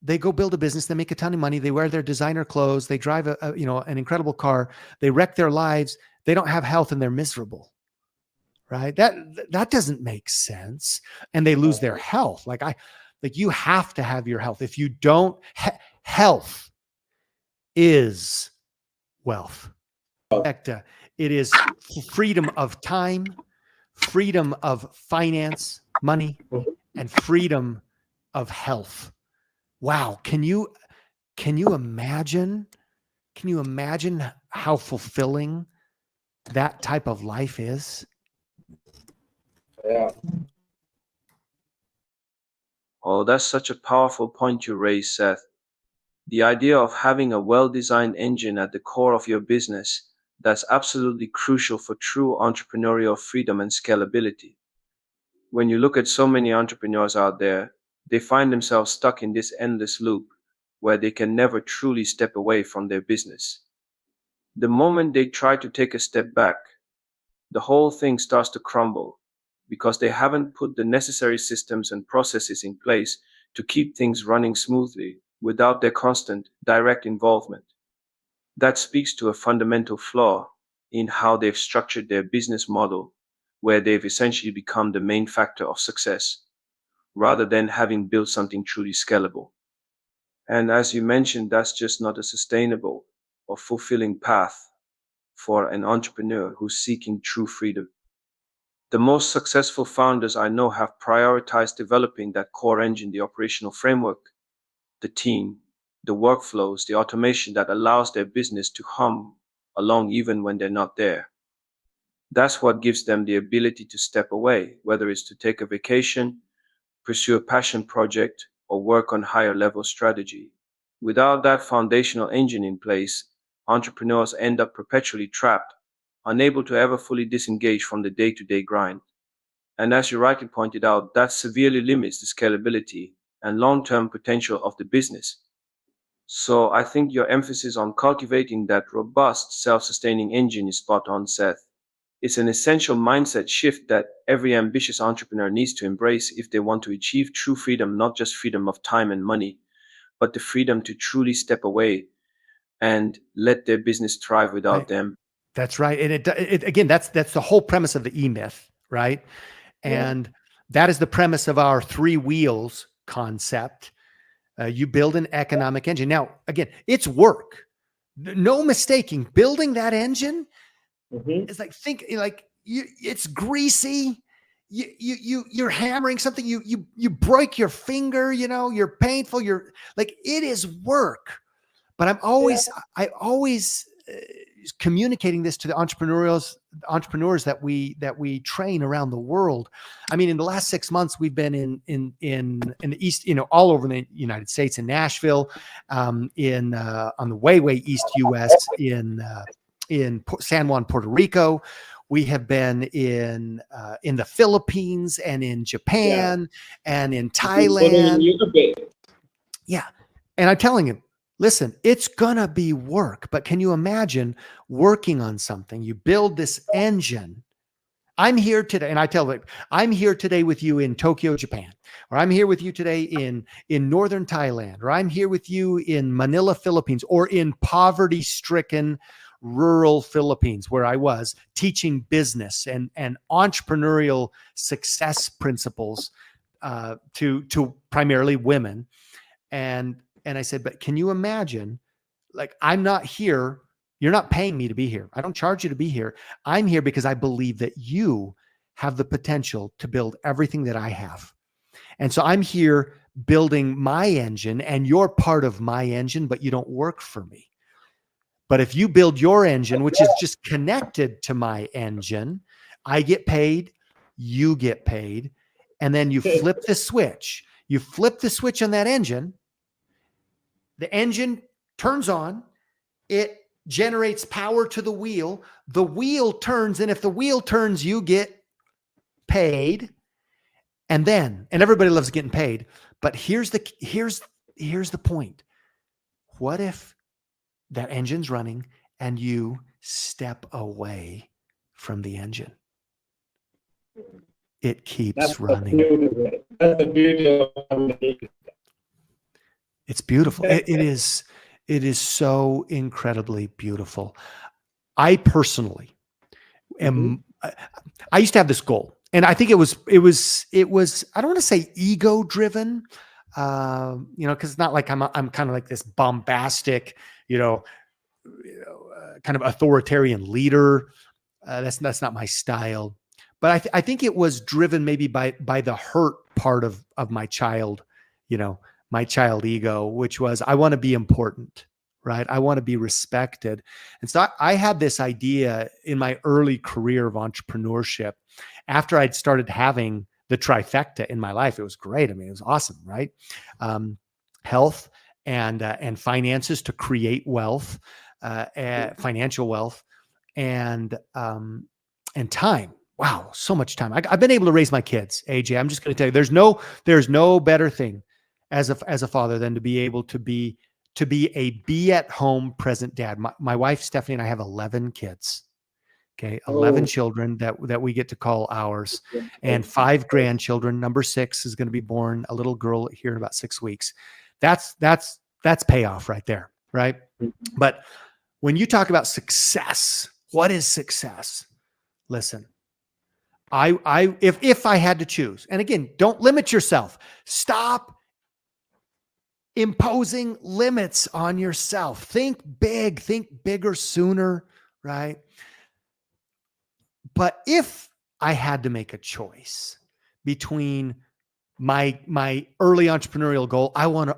they go build a business, they make a ton of money, they wear their designer clothes, they drive an incredible car, they wreck their lives, they don't have health, and they're miserable, right? That doesn't make sense. And they lose their health. Like you have to have your health. If you don't, health is wealth. It is freedom of time, freedom of finance, money, and freedom of health. Wow. Can you imagine how fulfilling that type of life is? Yeah. Oh, that's such a powerful point you raise, Seth. The idea of having a well-designed engine at the core of your business, that's absolutely crucial for true entrepreneurial freedom and scalability. When you look at so many entrepreneurs out there, they find themselves stuck in this endless loop where they can never truly step away from their business. The moment they try to take a step back, the whole thing starts to crumble because they haven't put the necessary systems and processes in place to keep things running smoothly without their constant, direct involvement. That speaks to a fundamental flaw in how they've structured their business model, where they've essentially become the main factor of success, rather than having built something truly scalable. And as you mentioned, that's just not a sustainable or fulfilling path for an entrepreneur who's seeking true freedom. The most successful founders I know have prioritized developing that core engine, the operational framework, the team, the workflows, the automation that allows their business to hum along even when they're not there. That's what gives them the ability to step away, whether it's to take a vacation, pursue a passion project, or work on higher level strategy. Without that foundational engine in place, entrepreneurs end up perpetually trapped, unable to ever fully disengage from the day to day grind. And as you rightly pointed out, that severely limits the scalability and long term potential of the business. So I think your emphasis on cultivating that robust, self sustaining engine is spot on, Seth. It's an essential mindset shift that every ambitious entrepreneur needs to embrace if they want to achieve true freedom, not just freedom of time and money, but the freedom to truly step away and let their business thrive without them. That's right. And it again, that's the whole premise of the E-Myth, right? And that is the premise of our 3 wheels concept. You build an economic engine. Now, again, it's work. No mistaking. Building that engine is it's greasy. You're hammering something. You break your finger. You're painful. You're like, it is work. But I always communicating this to the entrepreneurs that we train around the world. I mean, in the last 6 months, we've been in the East, all over the United States, in Nashville, on the way East US, in San Juan, Puerto Rico. We have been in the Philippines and in Japan and in Thailand. Yeah. Yeah. And I'm telling you, Listen, it's gonna be work, but can you imagine working on something? You build this engine. I'm here today, and I tell them, I'm here today with you in Tokyo, Japan, or I'm here with you today in northern Thailand, or I'm here with you in Manila, Philippines, or in poverty-stricken rural Philippines, where I was teaching business and entrepreneurial success principles to primarily women. And I said, but can you imagine? Like, I'm not here. You're not paying me to be here. I don't charge you to be here. I'm here because I believe that you have the potential to build everything that I have. And so I'm here building my engine, and you're part of my engine, but you don't work for me. But if you build your engine, which is just connected to my engine, I get paid, you get paid. And then you flip the switch. You flip the switch on that engine. The engine turns on. It generates power to the wheel. The wheel turns, and if the wheel turns, you get paid. And everybody loves getting paid. But here's the point. What if that engine's running and you step away from the engine? It keeps running. That's the beauty of it. It's beautiful. It is so incredibly beautiful. I personally am. I used to have this goal, and I think it was. I don't want to say ego driven, because it's not like I'm kind of like this bombastic, kind of authoritarian leader. That's not my style. But I think it was driven maybe by the hurt part of my child, my child ego, which was, I want to be important, right? I want to be respected. And so I had this idea in my early career of entrepreneurship. After I'd started having the trifecta in my life, it was great. I mean, it was awesome, right? Health and finances to create wealth, financial wealth, and time. Wow, so much time. I've been able to raise my kids, AJ. I'm just going to tell you, there's no better thing as a father than to be able to be be at home present dad. My wife Stephanie and I have 11 kids. Okay, 11 children that we get to call ours, and 5 grandchildren. Number 6 is going to be born, a little girl here in about 6 weeks. That's payoff right there, right? But when you talk about success, what is success? Listen, if I had to choose, and again, don't limit yourself. Stop imposing limits on yourself. Think big, think bigger sooner, right? But if I had to make a choice between my early entrepreneurial goal, I want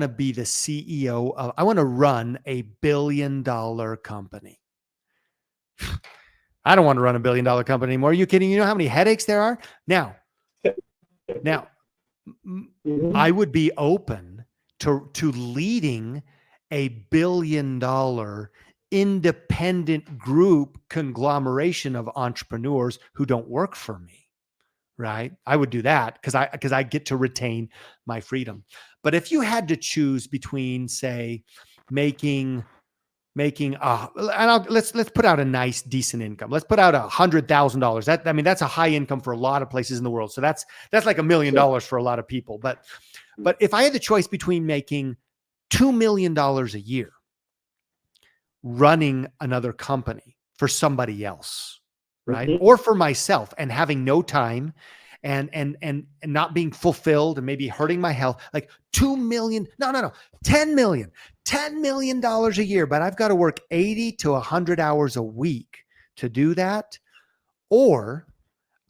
to be the CEO of, I want to run a $1 billion company. I don't want to run a $1 billion company anymore. Are you kidding? You know how many headaches there are? Now, I would be open to leading a $1 billion independent group conglomeration of entrepreneurs who don't work for me, right? I would do that because I get to retain my freedom. But if you had to choose between, say, making let's put out a nice decent income. Let's put out $100,000. That's a high income for a lot of places in the world. So that's like $1 million for a lot of people. But if I had the choice between making $2 million a year running another company for somebody else, right? Or for myself, and having no time and not being fulfilled and maybe hurting my health, like 2 million, no, 10 million, $10 million a year, but I've got to work 80 to 100 hours a week to do that. Or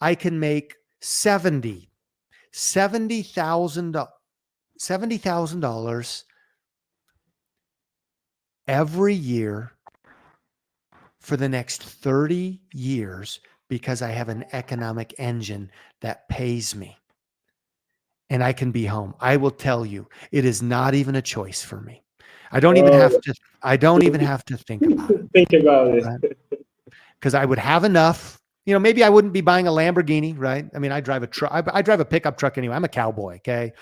I can make $70,000 every year for the next 30 years because I have an economic engine that pays me. And I can be home. I will tell you, it is not even a choice for me. I don't even have to think about it. Think about it. Right? Because I would have enough. Maybe I wouldn't be buying a Lamborghini, right? I mean, I drive a truck. I drive a pickup truck anyway. I'm a cowboy, okay?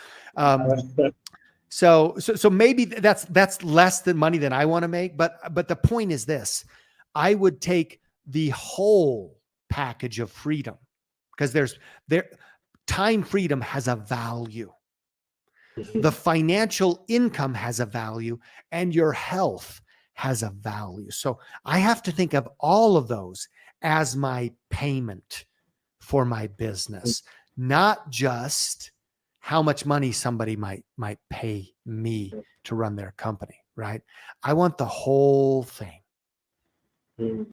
So maybe that's less than money than I want to make. But the point is this: I would take the whole package of freedom, because time freedom has a value. The financial income has a value, and your health has a value. So I have to think of all of those as my payment for my business, not just how much money somebody might pay me to run their company, right? I want the whole thing.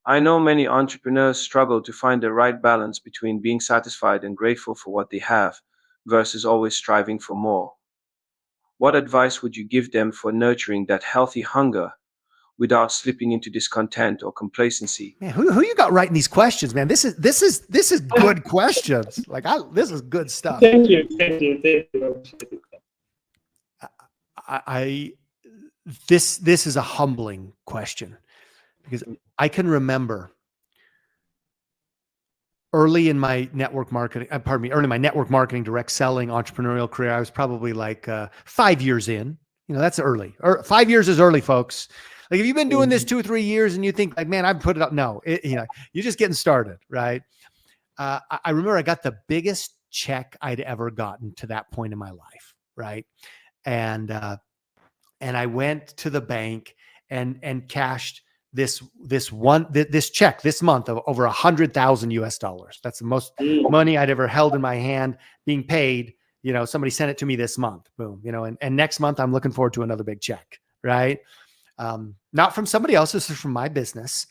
I know many entrepreneurs struggle to find the right balance between being satisfied and grateful for what they have versus always striving for more. What advice would you give them for nurturing that healthy hunger without slipping into discontent or complacency? Man, who you got writing these questions, man? This is good questions. This is good stuff. Thank you. This is a humbling question, because I can remember early in my network marketing, early my network marketing, direct selling, entrepreneurial career. I was probably like 5 years in. That's early. 5 years is early, folks. Like, if you've been doing this 2 or 3 years and you think like, man, I've put it up. No, you're just getting started, right? I remember I got the biggest check I'd ever gotten to that point in my life, right? And I went to the bank and cashed this check this month of over $100,000 US. That's the most money I'd ever held in my hand being paid. Somebody sent it to me this month, boom, and next month I'm looking forward to another big check, right? Not from somebody else. This is from my business.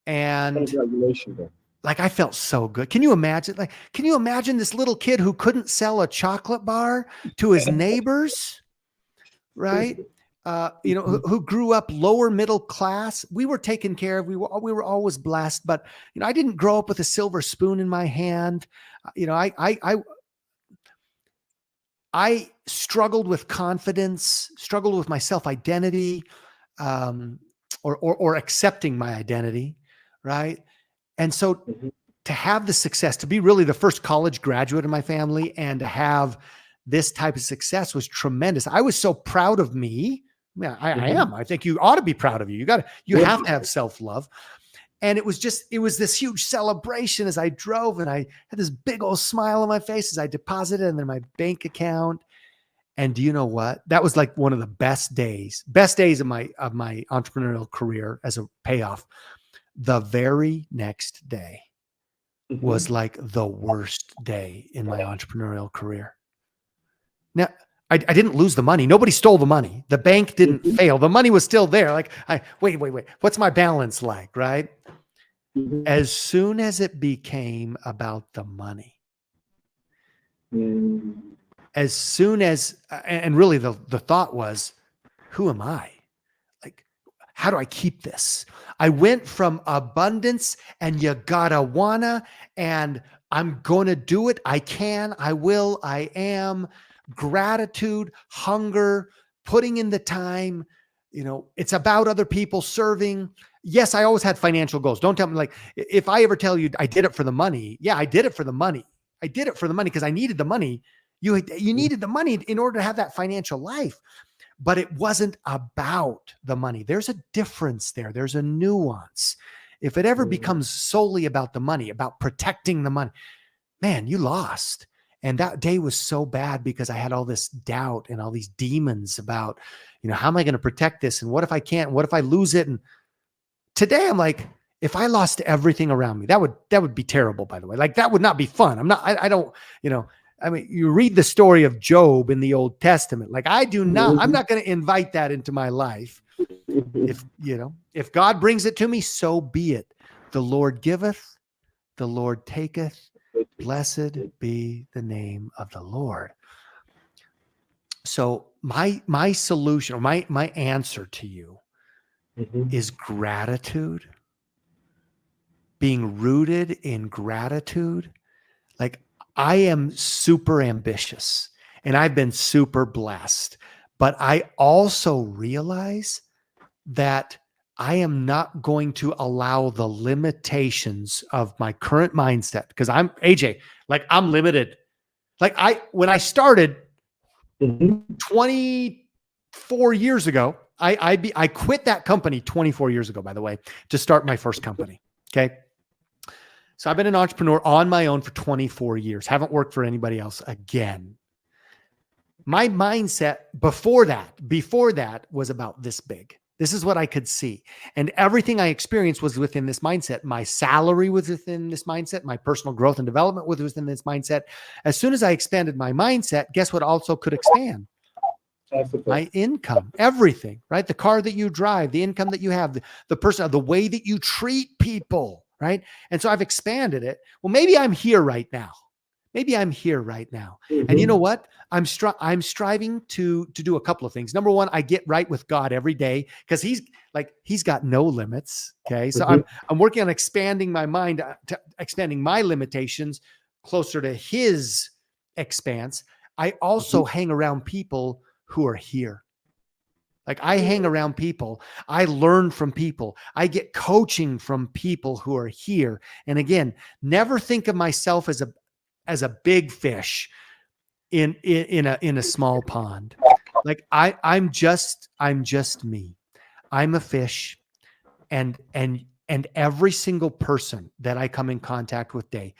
And Congratulations. like, I felt so good. Can you imagine? Can you imagine this little kid who couldn't sell a chocolate bar to his neighbors, right? Who grew up lower middle class. We were taken care of. We were always blessed, but I didn't grow up with a silver spoon in my hand. I struggled with confidence, struggled with my self-identity, or accepting my identity, right? And so to have the success, to be really the first college graduate in my family, and to have this type of success was tremendous. I was so proud of me. I am. I think you ought to be proud of you. You have to have self-love. And it was this huge celebration as I drove, and I had this big old smile on my face as I deposited in my bank account. And do you know what? That was like one of the best days of my entrepreneurial career as a payoff. The very next day was like the worst day in my entrepreneurial career. Now, I didn't lose the money. Nobody stole the money. The bank didn't fail. The money was still there. Like, wait. What's my balance like, right? As soon as it became about the money, as soon as, and really the thought was, who am I? Like, how do I keep this? I went from abundance and you gotta wanna, and I'm going to do it. I can, I will, I am, gratitude, hunger, putting in the time. It's about other people, serving. Yes, I always had financial goals. Don't tell me, like, if I ever tell you I did it for the money. Yeah, I did it for the money. I did it for the money because I needed the money. You needed the money in order to have that financial life. But it wasn't about the money. There's a difference there. There's a nuance. If it ever becomes solely about the money, about protecting the money, man, you lost. And that day was so bad because I had all this doubt and all these demons about, how am I going to protect this? And what if I can't? What if I lose it? And today I'm like, if I lost everything around me, that would be terrible, by the way. Like, that would not be fun. I don't, you read the story of Job in the Old Testament. Like, I'm not going to invite that into my life. If God brings it to me, so be it. The Lord giveth, the Lord taketh. Blessed be the name of the Lord. So my solution, or my answer to you is gratitude. Being rooted in gratitude. Like, I am super ambitious and I've been super blessed, but I also realize that I am not going to allow the limitations of my current mindset, because I'm AJ, I'm limited. Like, when I started 20 4 years ago, I quit that company 24 years ago, by the way, to start my first company. Okay. So I've been an entrepreneur on my own for 24 years. Haven't worked for anybody else again. My mindset before that was about this big. This is what I could see. And everything I experienced was within this mindset. My salary was within this mindset. My personal growth and development was within this mindset. As soon as I expanded my mindset, guess what also could expand? My income, everything, right? The car that you drive, the income that you have, the person, the way that you treat people, right? And so I've expanded it. Well, maybe I'm here right now. And you know what? I'm striving to do a couple of things. Number one, I get right with God every day because he's got no limits. Okay. So I'm working on expanding my mind, expanding my limitations closer to his expanse. I also hang around people who are here. Like I hang around people, I learn from people, I get coaching from people who are here. And again, never think of myself as a big fish in a small pond. Like I'm just me. I'm a fish, and every single person that I come in contact with today,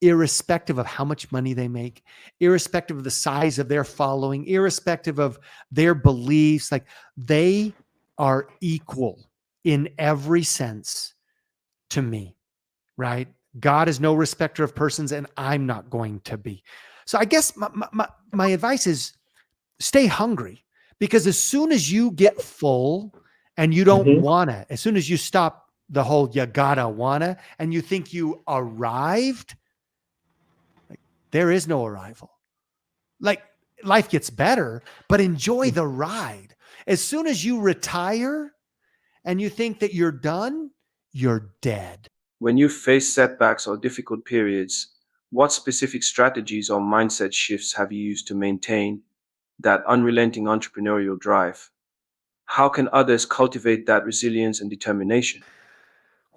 irrespective of how much money they make, irrespective of the size of their following, irrespective of their beliefs, like they are equal in every sense to me, right? God is no respecter of persons, and I'm not going to be. So I guess my advice is stay hungry, because as soon as you get full and you don't wanna, as soon as you stop the whole you gotta wanna and you think you arrived, like, there is no arrival. Like life gets better, but enjoy the ride. As soon as you retire and you think that you're done, you're dead. When you face setbacks or difficult periods, what specific strategies or mindset shifts have you used to maintain that unrelenting entrepreneurial drive? How can others cultivate that resilience and determination?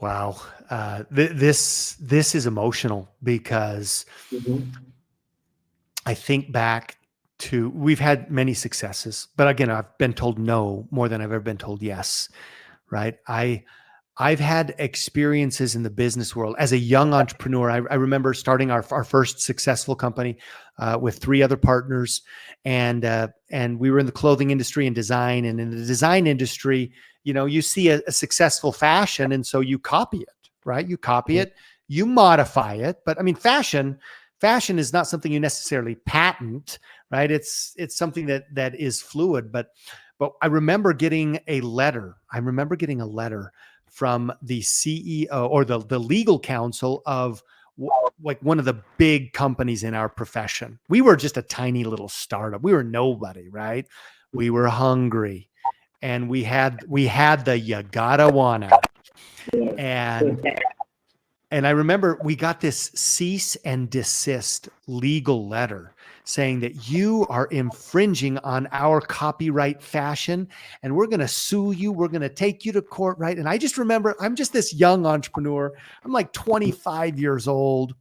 Wow. This is emotional because I think back to, we've had many successes, but again, I've been told no more than I've ever been told yes, right? I've had experiences in the business world as a young entrepreneur. I remember starting our first successful company with 3 other partners, and we were in the clothing industry and design. And in the design industry, you know, you see a successful fashion, and so you copy it, right? You copy it, you modify it. But I mean, fashion is not something you necessarily patent, right? It's something that is fluid. But I remember getting a letter. From the CEO or the legal counsel of like one of the big companies in our profession. We were just a tiny little startup. We were nobody, right? We were hungry, and we had the you gotta wanna. And I remember we got this cease and desist legal letter saying that you are infringing on our copyright fashion, and we're going to sue you. We're going to take you to court, right? And I just remember, I'm just this young entrepreneur. I'm like 25 years old,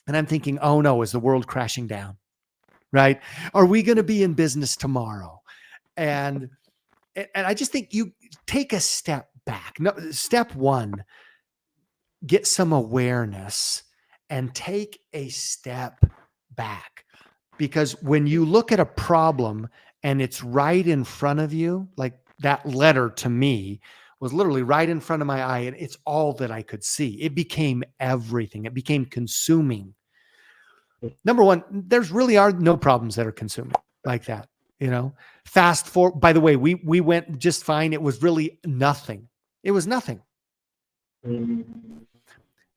and I'm thinking, oh no, is the world crashing down, right? Are we going to be in business tomorrow? And I just think you take a step back. No, step one, get some awareness and take a step back. Because when you look at a problem and it's right in front of you, like that letter to me was literally right in front of my eye, and it's all that I could see. It became everything. It became consuming. Number one, there's really are no problems that are consuming like that. You know, fast forward, by the way, we went just fine. It was really nothing. It was nothing.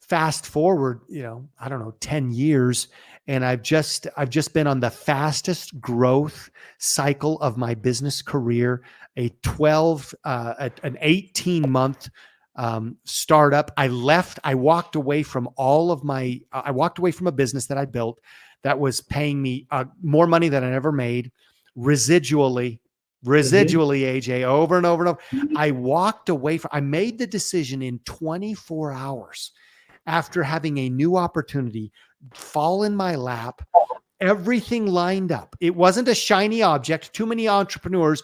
Fast forward, you know, I don't know, 10 years. And I've just been on the fastest growth cycle of my business career, an 18-month startup. I walked away from a business that I built that was paying me more money than I ever made, residually, AJ, over and over and over. I made the decision in 24 hours after having a new opportunity fall in my lap, everything lined up. It wasn't a shiny object. Too many entrepreneurs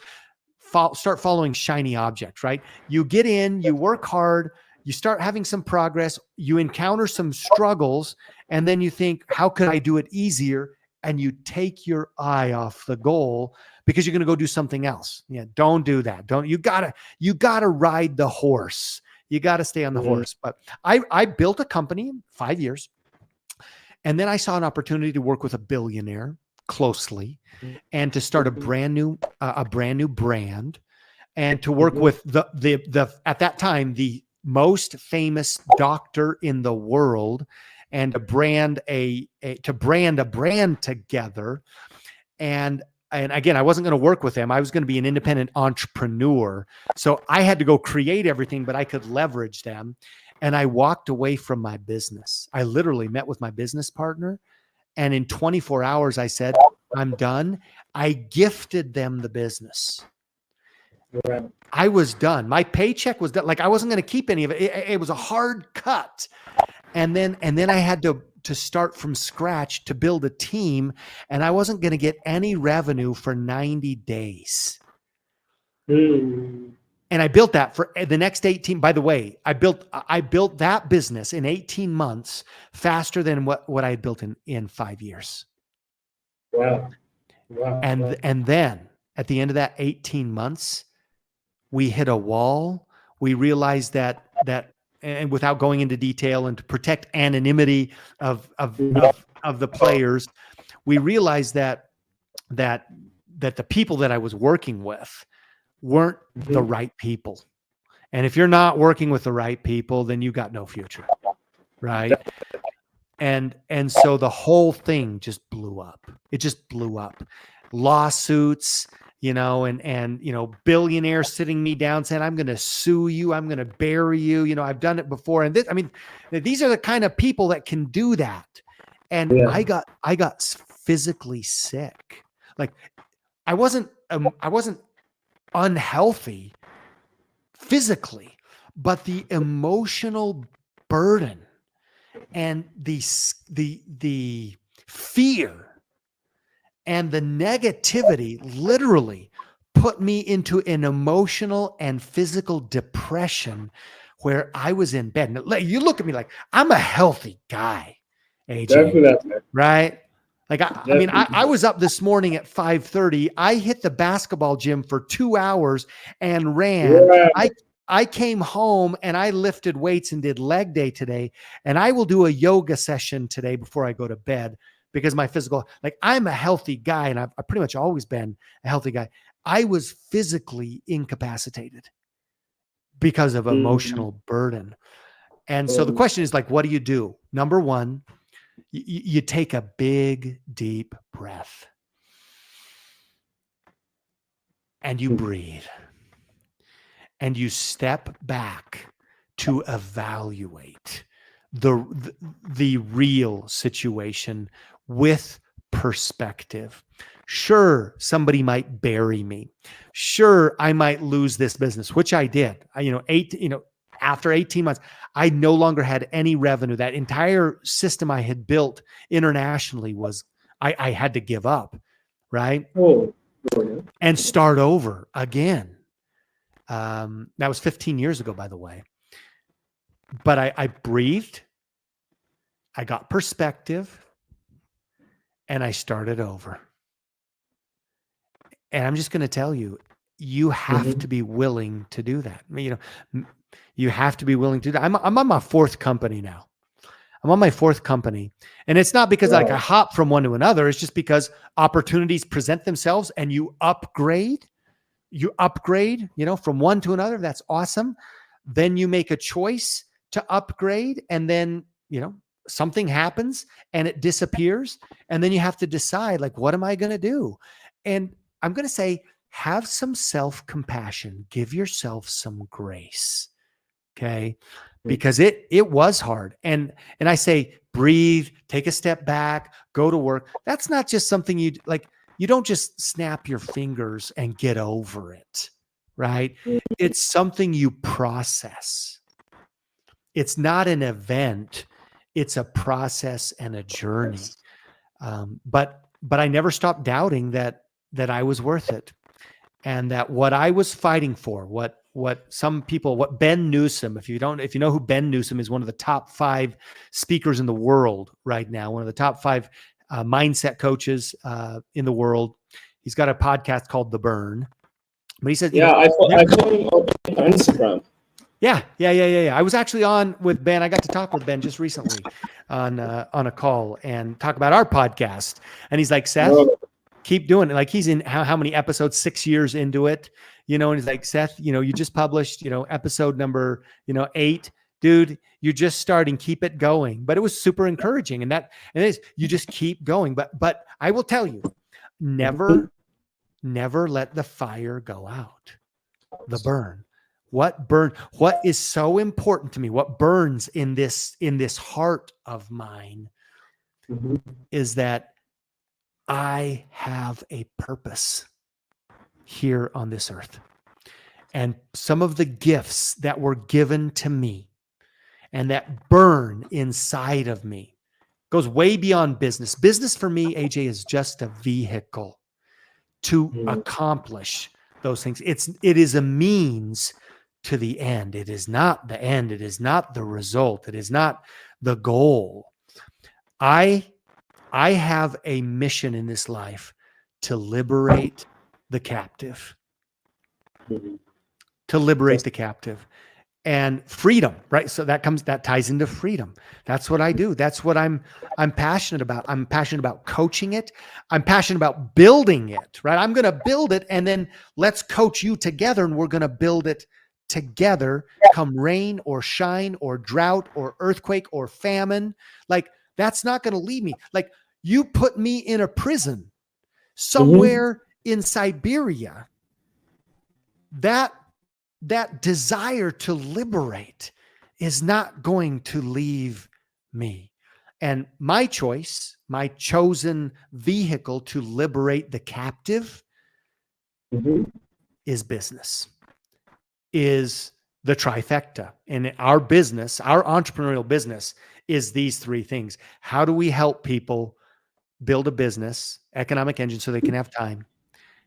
start following shiny objects, right? You get in, you work hard, you start having some progress, you encounter some struggles, and then you think, how could I do it easier? And you take your eye off the goal because you're going to go do something else. Yeah, don't do that. You gotta ride the horse. You got to stay on the horse. But I built a company in 5 years. And then I saw an opportunity to work with a billionaire closely and to start a brand new brand, and to work with the at that time the most famous doctor in the world, and to brand a brand together. And again, I wasn't going to work with them. I was going to be an independent entrepreneur. So I had to go create everything, but I could leverage them. And I walked away from my business. I literally met with my business partner. And in 24 hours, I said, I'm done. I gifted them the business. Right. I was done. My paycheck was done. Like, I wasn't going to keep any of it. It was a hard cut. And then I had to start from scratch to build a team. And I wasn't going to get any revenue for 90 days. And I built that for the next 18. By the way, I built that business in 18 months faster than what I had built in 5 years. Wow. And then at the end of that 18 months, we hit a wall. We realized that, and without going into detail and to protect anonymity of the players, we realized that the people that I was working with weren't the right people. And if you're not working with the right people, then you got no future. Right. And so the whole thing just blew up. It just blew up. Lawsuits, and billionaires sitting me down saying, I'm going to sue you. I'm going to bury you. I've done it before. And these are the kind of people that can do that. And I got physically sick. Like, I wasn't unhealthy physically, but the emotional burden and the fear and the negativity literally put me into an emotional and physical depression where I was in bed. Now, you look at me like I'm a healthy guy, AJ, Definitely. right? Like, I was up this morning at 5:30. I hit the basketball gym for 2 hours and ran. Right. I came home and I lifted weights and did leg day today. And I will do a yoga session today before I go to bed because my physical, like, I'm a healthy guy and I've pretty much always been a healthy guy. I was physically incapacitated because of emotional burden. And so the question is, like, what do you do? Number one, you take a big, deep breath and you breathe and you step back to evaluate the real situation with perspective. Sure, somebody might bury me. Sure, I might lose this business, which I did. After 18 months, I no longer had any revenue. That entire system I had built internationally I had to give up, right? And start over again. That was 15 years ago, by the way. But I breathed, I got perspective, and I started over. And I'm just going to tell you, you have to be willing to do that. You have to be willing to do that. I'm on my fourth company now. I'm on my fourth company. And it's not because I hop from one to another. It's just because opportunities present themselves and you upgrade, from one to another. That's awesome. Then you make a choice to upgrade, and then, something happens and it disappears. And then you have to decide, like, what am I going to do? And I'm going to say, have some self-compassion, give yourself some grace. Okay. Because it was hard. And I say, breathe, take a step back, go to work. That's not just something you don't just snap your fingers and get over it. Right. It's something you process. It's not an event. It's a process and a journey. But I never stopped doubting that I was worth it. and that what I was fighting for, what Ben Newsom, if you know who Ben Newsom is, one of the top 5 speakers in the world right now, one of the top 5 mindset coaches in the world. He's got a podcast called The Burn. But he said, Yeah, I follow him on Instagram. Yeah. I was actually on with Ben. I got to talk with Ben just recently on a call and talk about our podcast. And he's like, Seth, keep doing it. Like he's in how many episodes, 6 years into it, and he's like, Seth, you just published, episode number, 8, dude, you're just starting, keep it going. But it was super encouraging. And you just keep going. But I will tell you, never let the fire go out. The burn. What is so important to me, what burns in this heart of mine is that I have a purpose here on this earth. And some of the gifts that were given to me and that burn inside of me goes way beyond business. Business for me, AJ, is just a vehicle to accomplish those things. It is a means to the end. It is not the end. It is not the result. It is not the goal. I have a mission in this life to liberate the captive. To liberate the captive. And freedom, right? So that ties into freedom. That's what I do. That's what I'm passionate about. I'm passionate about coaching it. I'm passionate about building it, right? I'm going to build it, and then let's coach you together, and we're going to build it together, come rain or shine or drought or earthquake or famine. Like, that's not going to leave me. Like, you put me in a prison somewhere in Siberia, that desire to liberate is not going to leave me. And my choice, my chosen vehicle to liberate the captive is business, is the trifecta. And our business, our entrepreneurial business, is these 3 things. How do we help people build a business, economic engine, so they can have time?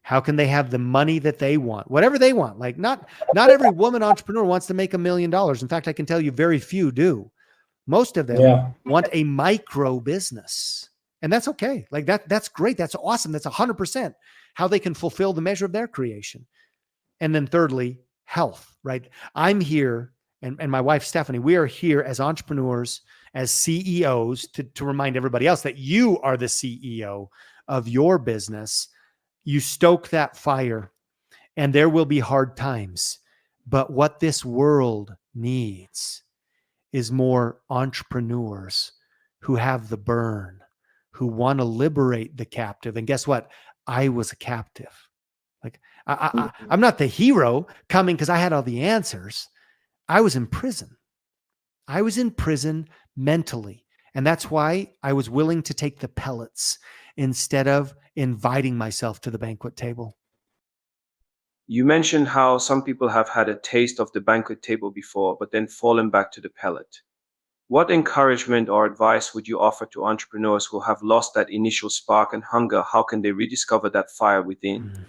How can they have the money that they want, whatever they want? Like not every woman entrepreneur wants to make $1 million. In fact, I can tell you very few do. Most of them want a micro business, and that's okay. Like that's great. That's awesome. That's 100% how they can fulfill the measure of their creation. And then thirdly, health, right? I'm here, and my wife, Stephanie, we are here as entrepreneurs, as CEOs to remind everybody else that you are the CEO of your business. You stoke that fire, and there will be hard times. But what this world needs is more entrepreneurs who have the burn, who want to liberate the captive. And guess what? I was a captive. Like I'm not the hero coming because I had all the answers. I was in prison. I was in prison mentally. And that's why I was willing to take the pellets instead of inviting myself to the banquet table. You mentioned how some people have had a taste of the banquet table before, but then fallen back to the pellet. What encouragement or advice would you offer to entrepreneurs who have lost that initial spark and hunger? How can they rediscover that fire within?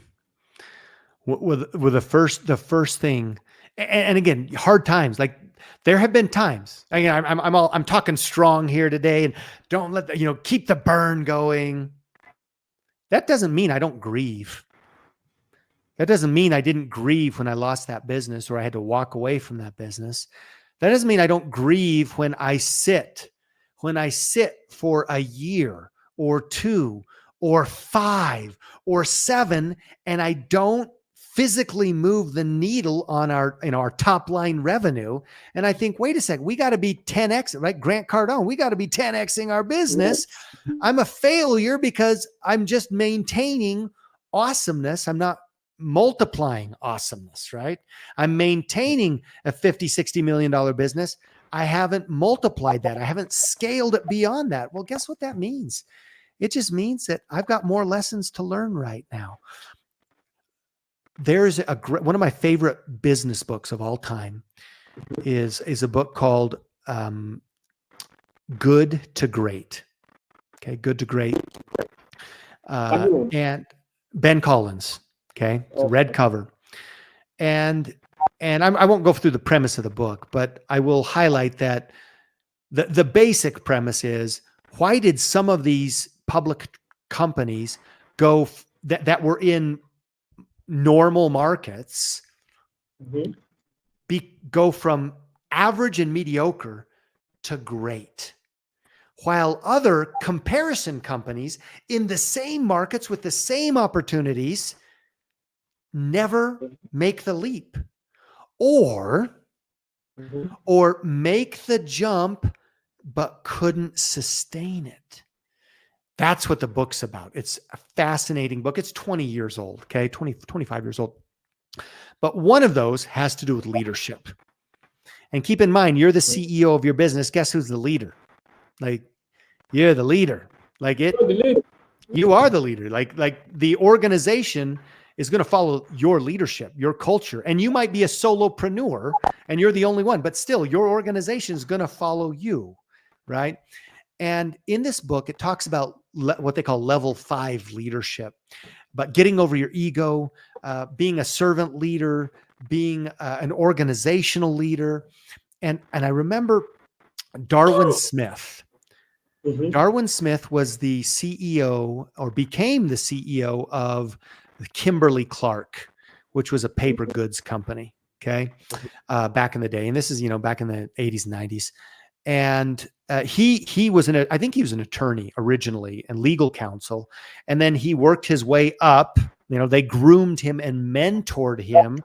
With the first thing, and again, hard times. Like there have been times. Again, I'm talking strong here today, and don't let keep the burn going. That doesn't mean I don't grieve. That doesn't mean I didn't grieve when I lost that business or I had to walk away from that business. That doesn't mean I don't grieve when I sit for a year or 2 or 5 or 7, and I don't physically move the needle on our top line revenue. And I think, wait a second, we got to be 10x, right? Grant Cardone, we got to be 10xing our business. I'm a failure because I'm just maintaining awesomeness. I'm not multiplying awesomeness, right? I'm maintaining a $50-60 million business. I haven't multiplied that. I haven't scaled it beyond that. Well, guess what that means? It just means that I've got more lessons to learn right now. There's one of my favorite business books of all time is a book called Good to Great. Okay, Good to Great. And Ben Collins. Okay. It's a red cover. And I won't go through the premise of the book, but I will highlight that the basic premise is, why did some of these public companies that were in normal markets Mhm. go from average and mediocre to great, while other comparison companies in the same markets with the same opportunities never make the leap, or Mhm. make the jump but couldn't sustain it. That's what the book's about. It's a fascinating book. It's 20 years old, okay? 25 years old. But one of those has to do with leadership. And keep in mind, you're the CEO of your business. Guess who's the leader? Like, you're the leader. Like You're the leader. you are the leader. Like the organization is going to follow your leadership, your culture. And you might be a solopreneur and you're the only one, but still your organization is going to follow you, right? And in this book, it talks about what they call level 5 leadership, but getting over your ego, being a servant leader, being an organizational leader. And I remember Darwin Smith. Mhm. Darwin Smith was the CEO, or became the CEO, of Kimberly Clark, which was a paper goods company. Okay. Back in the day. And this is, back in the 80s and 90s. And he was I think he was an attorney originally and legal counsel. And then he worked his way up. They groomed him and mentored him.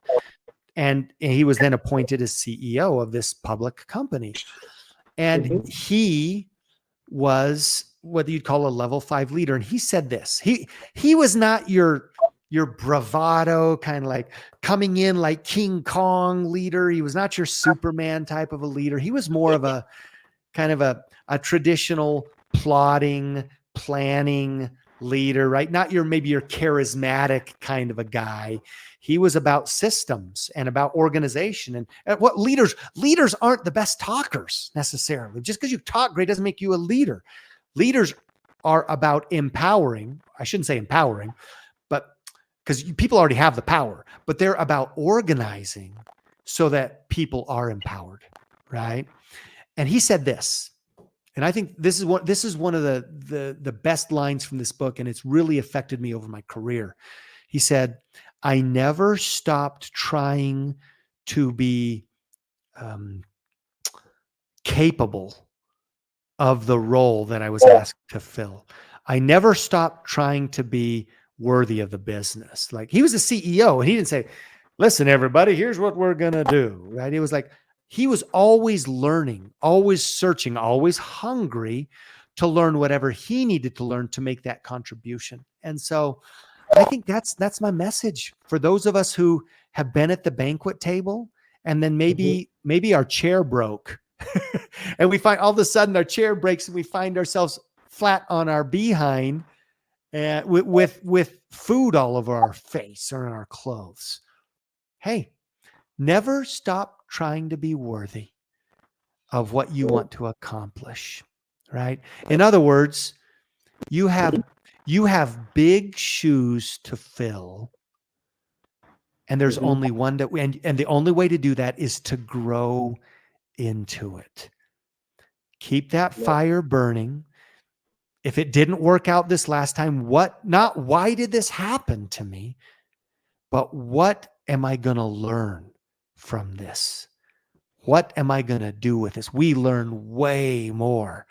And he was then appointed as CEO of this public company. And Mhm. he was what you'd call a level 5 leader. And he said this, he was not your bravado kind of like coming in like King Kong leader. He was not your Superman type of a leader. He was more of a kind of a traditional plotting, planning leader, right? Not maybe your charismatic kind of a guy. He was about systems and about organization, and what leaders aren't the best talkers necessarily. Just because you talk great doesn't make you a leader. Leaders are about empowering. I shouldn't say empowering, but because people already have the power, but they're about organizing so that people are empowered, right? And he said this, and I think this is one of the best lines from this book, and it's really affected me over my career. He said, "I never stopped trying to be capable of the role that I was asked to fill. I never stopped trying to be worthy of the business." Like, he was a CEO, and he didn't say, "Listen, everybody, here's what we're gonna do." Right? It was like he was always learning, always searching, always hungry to learn whatever he needed to learn to make that contribution. And so I think that's my message for those of us who have been at the banquet table, and then Mhm. maybe our chair broke and we find all of a sudden our chair breaks and we find ourselves flat on our behind, and with food all over our face or in our clothes. Hey, never stop trying to be worthy of what you want to accomplish, right? In other words, you have big shoes to fill, and there's Mhm. only one and the only way to do that is to grow into it. Keep that Yeah. fire burning. If it didn't work out this last time, not why did this happen to me, but what am I going to learn from this? What am I going to do with this? We learn way more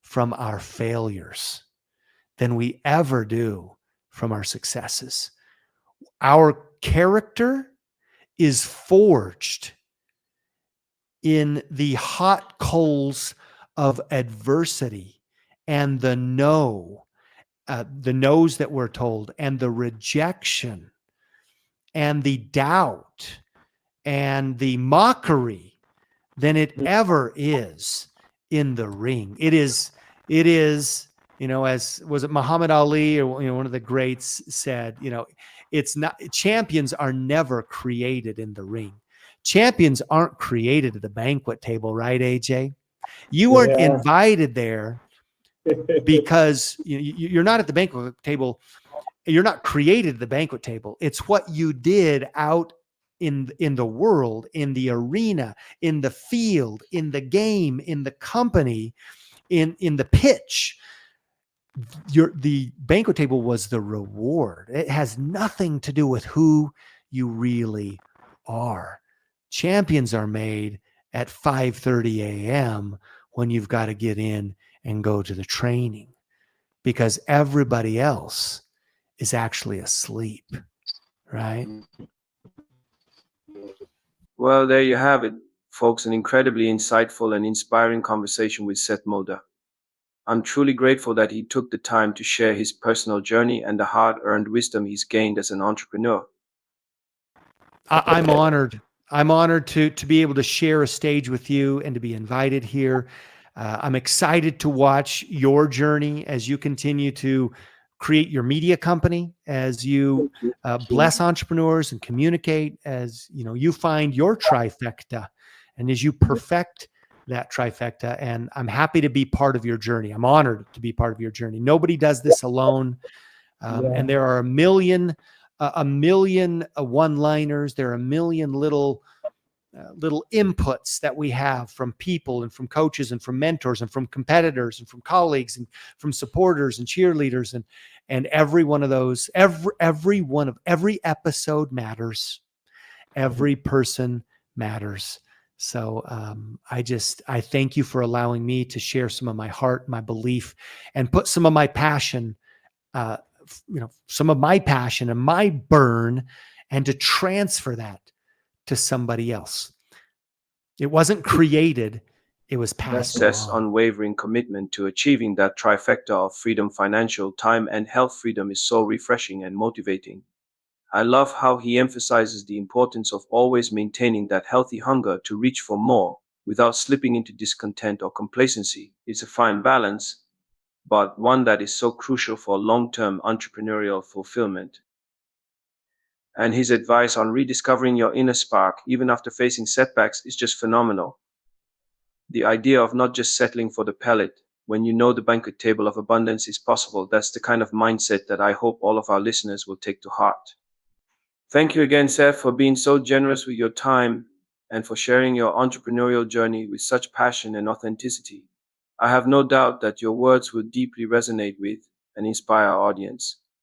from our failures than we ever do from our successes. Our character is forged in the hot coals of adversity and the no's that we're told, and the rejection and the doubt and the mockery than it ever is in the ring. It is, as was it Muhammad Ali, or one of the greats said, it's not, champions are never created in the ring. Champions aren't created at the banquet table, right, AJ? You weren't invited there because you're not at the banquet table You're not created the banquet table. It's what you did out in the world, in the arena, in the field, in the game, in the company, in the pitch. The banquet table was the reward. It has nothing to do with who you really are. Champions are made at 5:30 a.m. when you've got to get in and go to the training, because everybody else is actually asleep, right? Well, there you have it, folks, an incredibly insightful and inspiring conversation with Seth Mulder. I'm truly grateful that he took the time to share his personal journey and the hard earned wisdom he's gained as an entrepreneur. I'm honored. I'm honored to be able to share a stage with you and to be invited here. I'm excited to watch your journey as you continue to create your media company, as you bless entrepreneurs and communicate, as you find your trifecta, and as you perfect that trifecta. And I'm happy to be part of your journey. I'm honored to be part of your journey. Nobody does this alone. And there are a million one-liners. There are a million little inputs that we have from people and from coaches and from mentors and from competitors and from colleagues and from supporters and cheerleaders, and every one of those, every episode matters. Every person matters. So I thank you for allowing me to share some of my heart, my belief, and put some of my passion, some of my passion and my burn, and to transfer that to somebody else. It wasn't created, it was passed Seth's along. unwavering commitment to achieving that trifecta of freedom, financial, time, and health freedom is so refreshing and motivating. I love how he emphasizes the importance of always maintaining that healthy hunger to reach for more without slipping into discontent or complacency. It's a fine balance, but one that is so crucial for long term entrepreneurial fulfillment. And his advice on rediscovering your inner spark, even after facing setbacks, is just phenomenal. The idea of not just settling for the pellet when you know the banquet table of abundance is possible, that's the kind of mindset that I hope all of our listeners will take to heart. Thank you again, Seth, for being so generous with your time and for sharing your entrepreneurial journey with such passion and authenticity. I have no doubt that your words will deeply resonate with and inspire our audience.